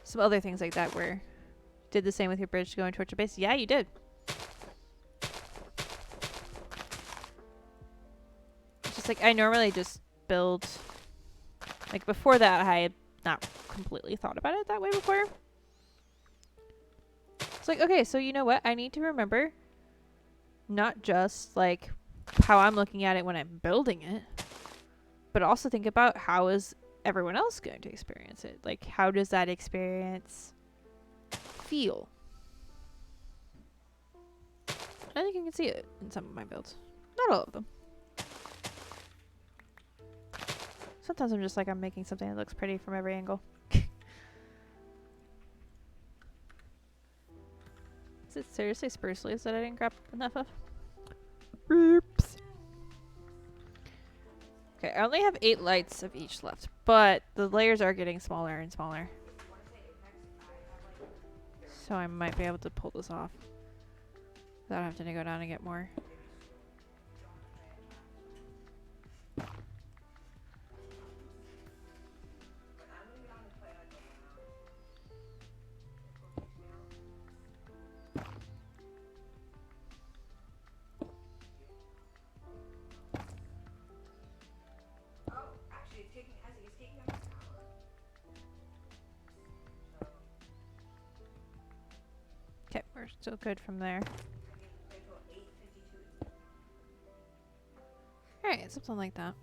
some other things like that where did the same with your bridge going towards your base. Yeah, you did. It's just like I normally just build, like before that I had not completely thought about it that way before. It's like, okay, so you know what? I need to remember not just like how I'm looking at it when I'm building it, but also think about how is everyone else going to experience it. Like, how does that experience feel? I think you can see it in some of my builds. Not all of them. Sometimes I'm just like, I'm making something that looks pretty from every angle. Is it seriously spruce leaves that I didn't grab enough of? Oops. Okay, I only have 8 lights of each left, but the layers are getting smaller and smaller. So I might be able to pull this off without having to go down and get more. Okay, we're still good from there. Alright, something like that.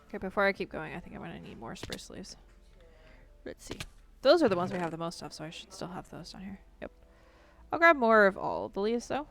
Okay, before I keep going, I think I'm gonna need more spruce leaves. Let's see. Those are the ones we have the most of, so I should still have those down here. Yep. I'll grab more of all the leaves, though.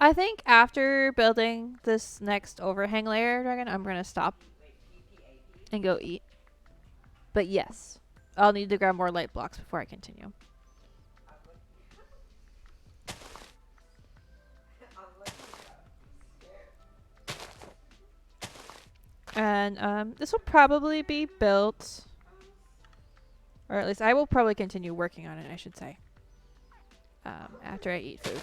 I think after building this next overhang layer, Dragon, I'm going to stop and go eat. But yes, I'll need to grab more light blocks before I continue. And this will probably be built, or at least I will probably continue working on it, I should say, after I eat food.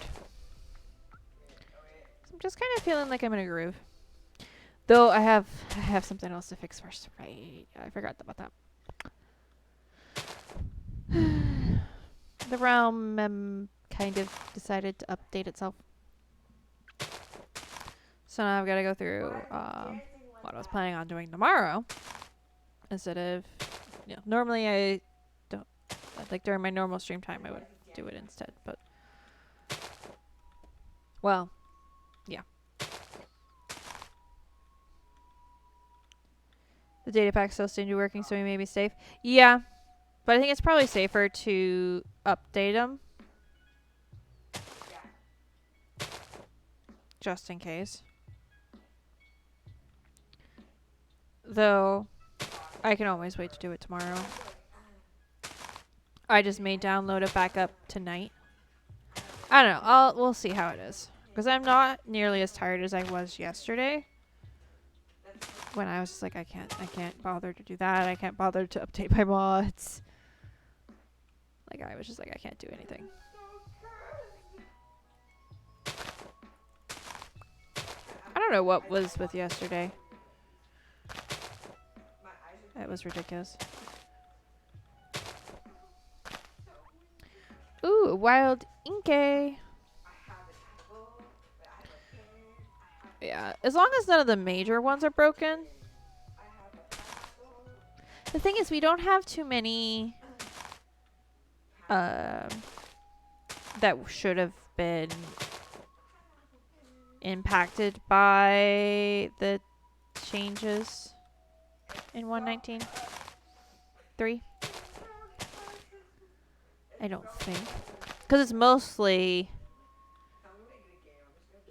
So I'm just kind of feeling like I'm in a groove. Though I have something else to fix first. Right, I forgot about that. The realm kind of decided to update itself. So now I've got to go through what I was planning on doing tomorrow. Instead of, you know, normally I don't, like during my normal stream time I would do it instead, but, well, yeah. The data pack still seems to be working, so we may be safe. Yeah, but I think it's probably safer to update them just in case. Though, I can always wait to do it tomorrow. I just may download it back up tonight. I don't know. We'll see how it is. Because I'm not nearly as tired as I was yesterday. When I was just like, I can't bother to do that. I can't bother to update my mods. Like, I was just like, I can't do anything. I don't know what was with yesterday. It was ridiculous. Ooh, wild Inkay. Yeah, as long as none of the major ones are broken. The thing is, we don't have too many that should have been impacted by the changes in 119.3. I don't think. Because it's mostly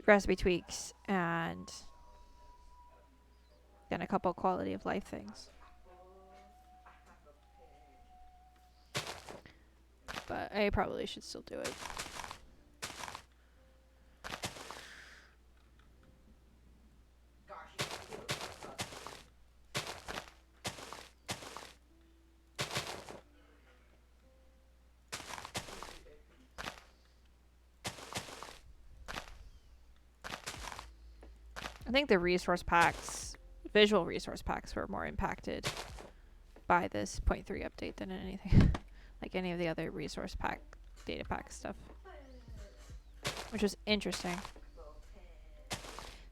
recipe tweaks and then a couple quality of life things. But I probably should still do it. I think the resource packs, visual resource packs, were more impacted by this 0.3 update than anything. Like any of the other resource pack, data pack stuff. Which was interesting.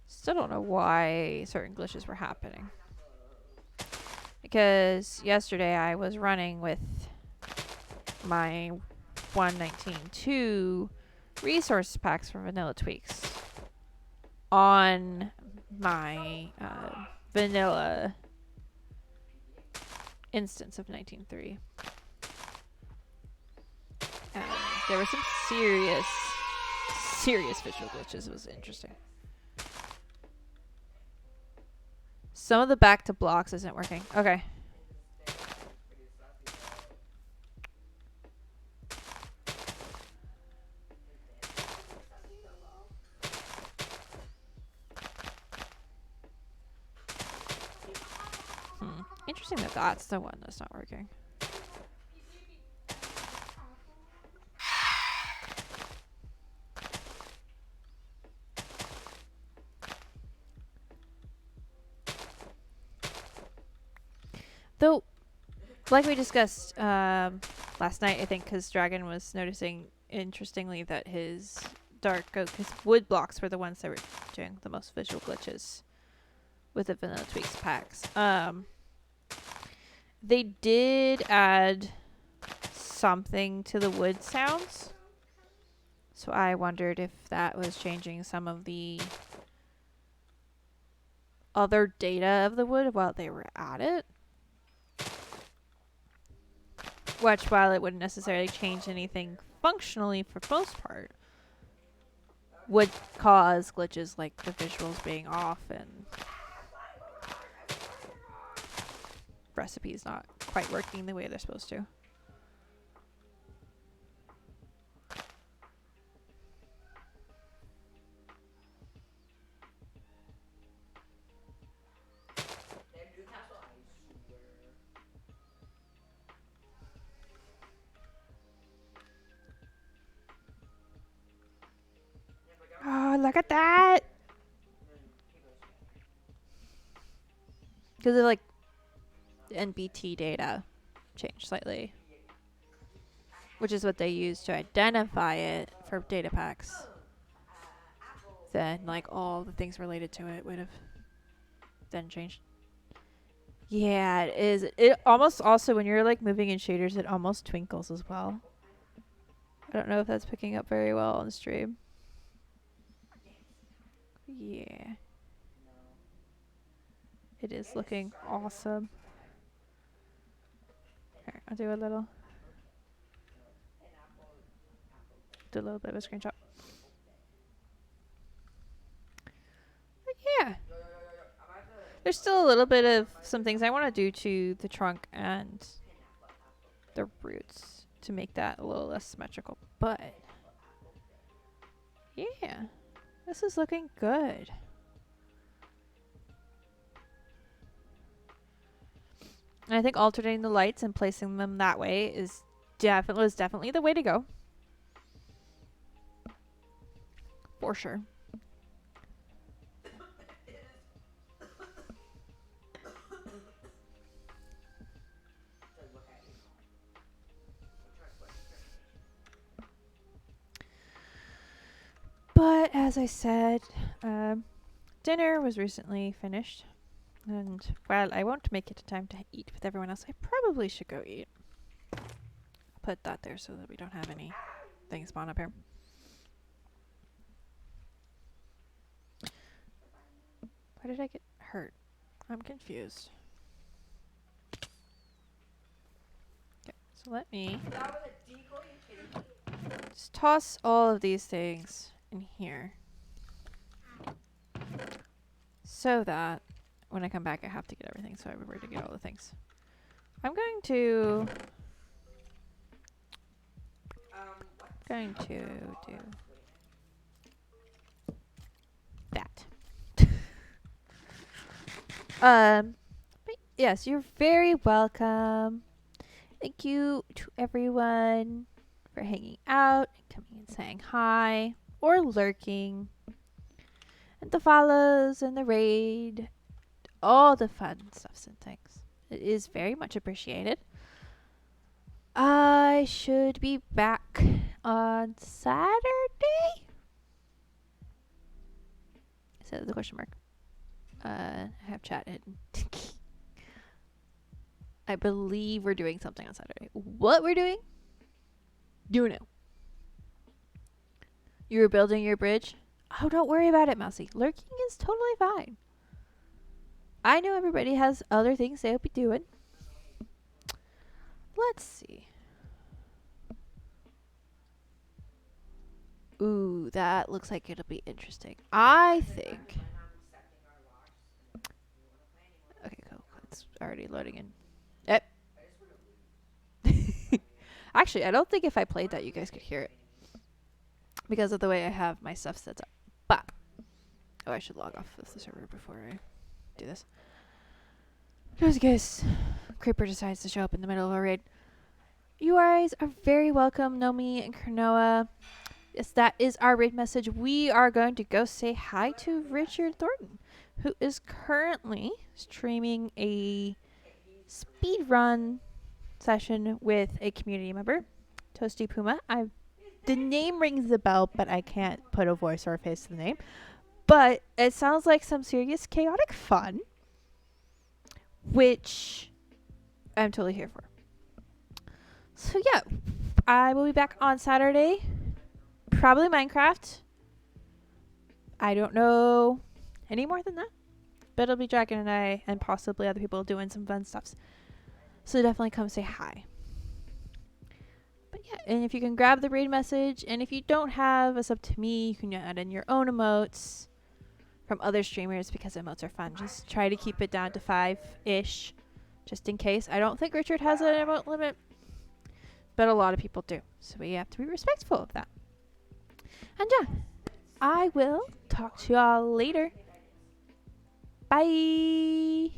Still don't know why certain glitches were happening. Because yesterday I was running with my 119.2 resource packs from Vanilla Tweaks on my vanilla instance of 19.3. There were some serious visual glitches. It was interesting. Some of the back to blocks isn't working. Okay. Interesting that that's the one that's not working. Though, like we discussed last night, I think, because Dragon was noticing, interestingly, that his dark oak, his wood blocks were the ones that were doing the most visual glitches with the Vanilla Tweaks packs. They did add something to the wood sounds. So I wondered if that was changing some of the other data of the wood while they were at it. Which, while it wouldn't necessarily change anything functionally for most part, would cause glitches like the visuals being off and recipes not quite working the way they're supposed to. Oh, look at that! Because of like the NBT data changed slightly, which is what they use to identify it for data packs. Then like all the things related to it would have then changed. Yeah, it is. It almost also, when you're like moving in shaders, it almost twinkles as well. I don't know if that's picking up very well on stream. Yeah. It is looking awesome. Here, I'll do a little bit of a screenshot. There's still a little bit of some things I want to do to the trunk and the roots to make that a little less symmetrical. But yeah, this is looking good. And I think alternating the lights and placing them that way is definitely the way to go. For sure. But as I said, dinner was recently finished. And while I won't make it a time to eat with everyone else, I probably should go eat. I'll put that there so that we don't have any things spawn up here. Why did I get hurt? I'm confused. Okay, so let me just toss all of these things in here. So that when I come back, I have to get everything, so I remember to get all the things. I'm going to do that. But yes, you're very welcome. Thank you to everyone for hanging out and coming and saying hi or lurking, and the follows and the raid. All the fun stuffs and things. It is very much appreciated. I should be back on Saturday? Is that the question mark? I have chat hidden. I believe we're doing something on Saturday. What we're doing? You know. You were building your bridge? Oh, don't worry about it, Mousy. Lurking is totally fine. I know everybody has other things they'll be doing. Let's see. Ooh, that looks like it'll be interesting. I think. Okay, cool. It's already loading in. Yep. Actually, I don't think if I played that you guys could hear it. Because of the way I have my stuff set up. But. Oh, I should log off of the server before I do this. Just in case Creeper decides to show up in the middle of a raid. You guys are very welcome, Nomi and Kernoa. Yes, that is our raid message. We are going to go say hi to Richard Thornton, who is currently streaming a speedrun session with a community member, Toasty Puma. The name rings a bell, but I can't put a voice or a face to the name. But it sounds like some serious chaotic fun, which I'm totally here for. So yeah, I will be back on Saturday. Probably Minecraft. I don't know any more than that. But it'll be Dragon and I and possibly other people doing some fun stuffs. So definitely come say hi. But yeah, and if you can grab the raid message, and if you don't have a sub to me, you can add in your own emotes from other streamers because emotes are fun. Just try to keep it down to 5-ish, just in case. I don't think Richard has an emote limit, but a lot of people do. So we have to be respectful of that. And yeah, I will talk to y'all later. Bye.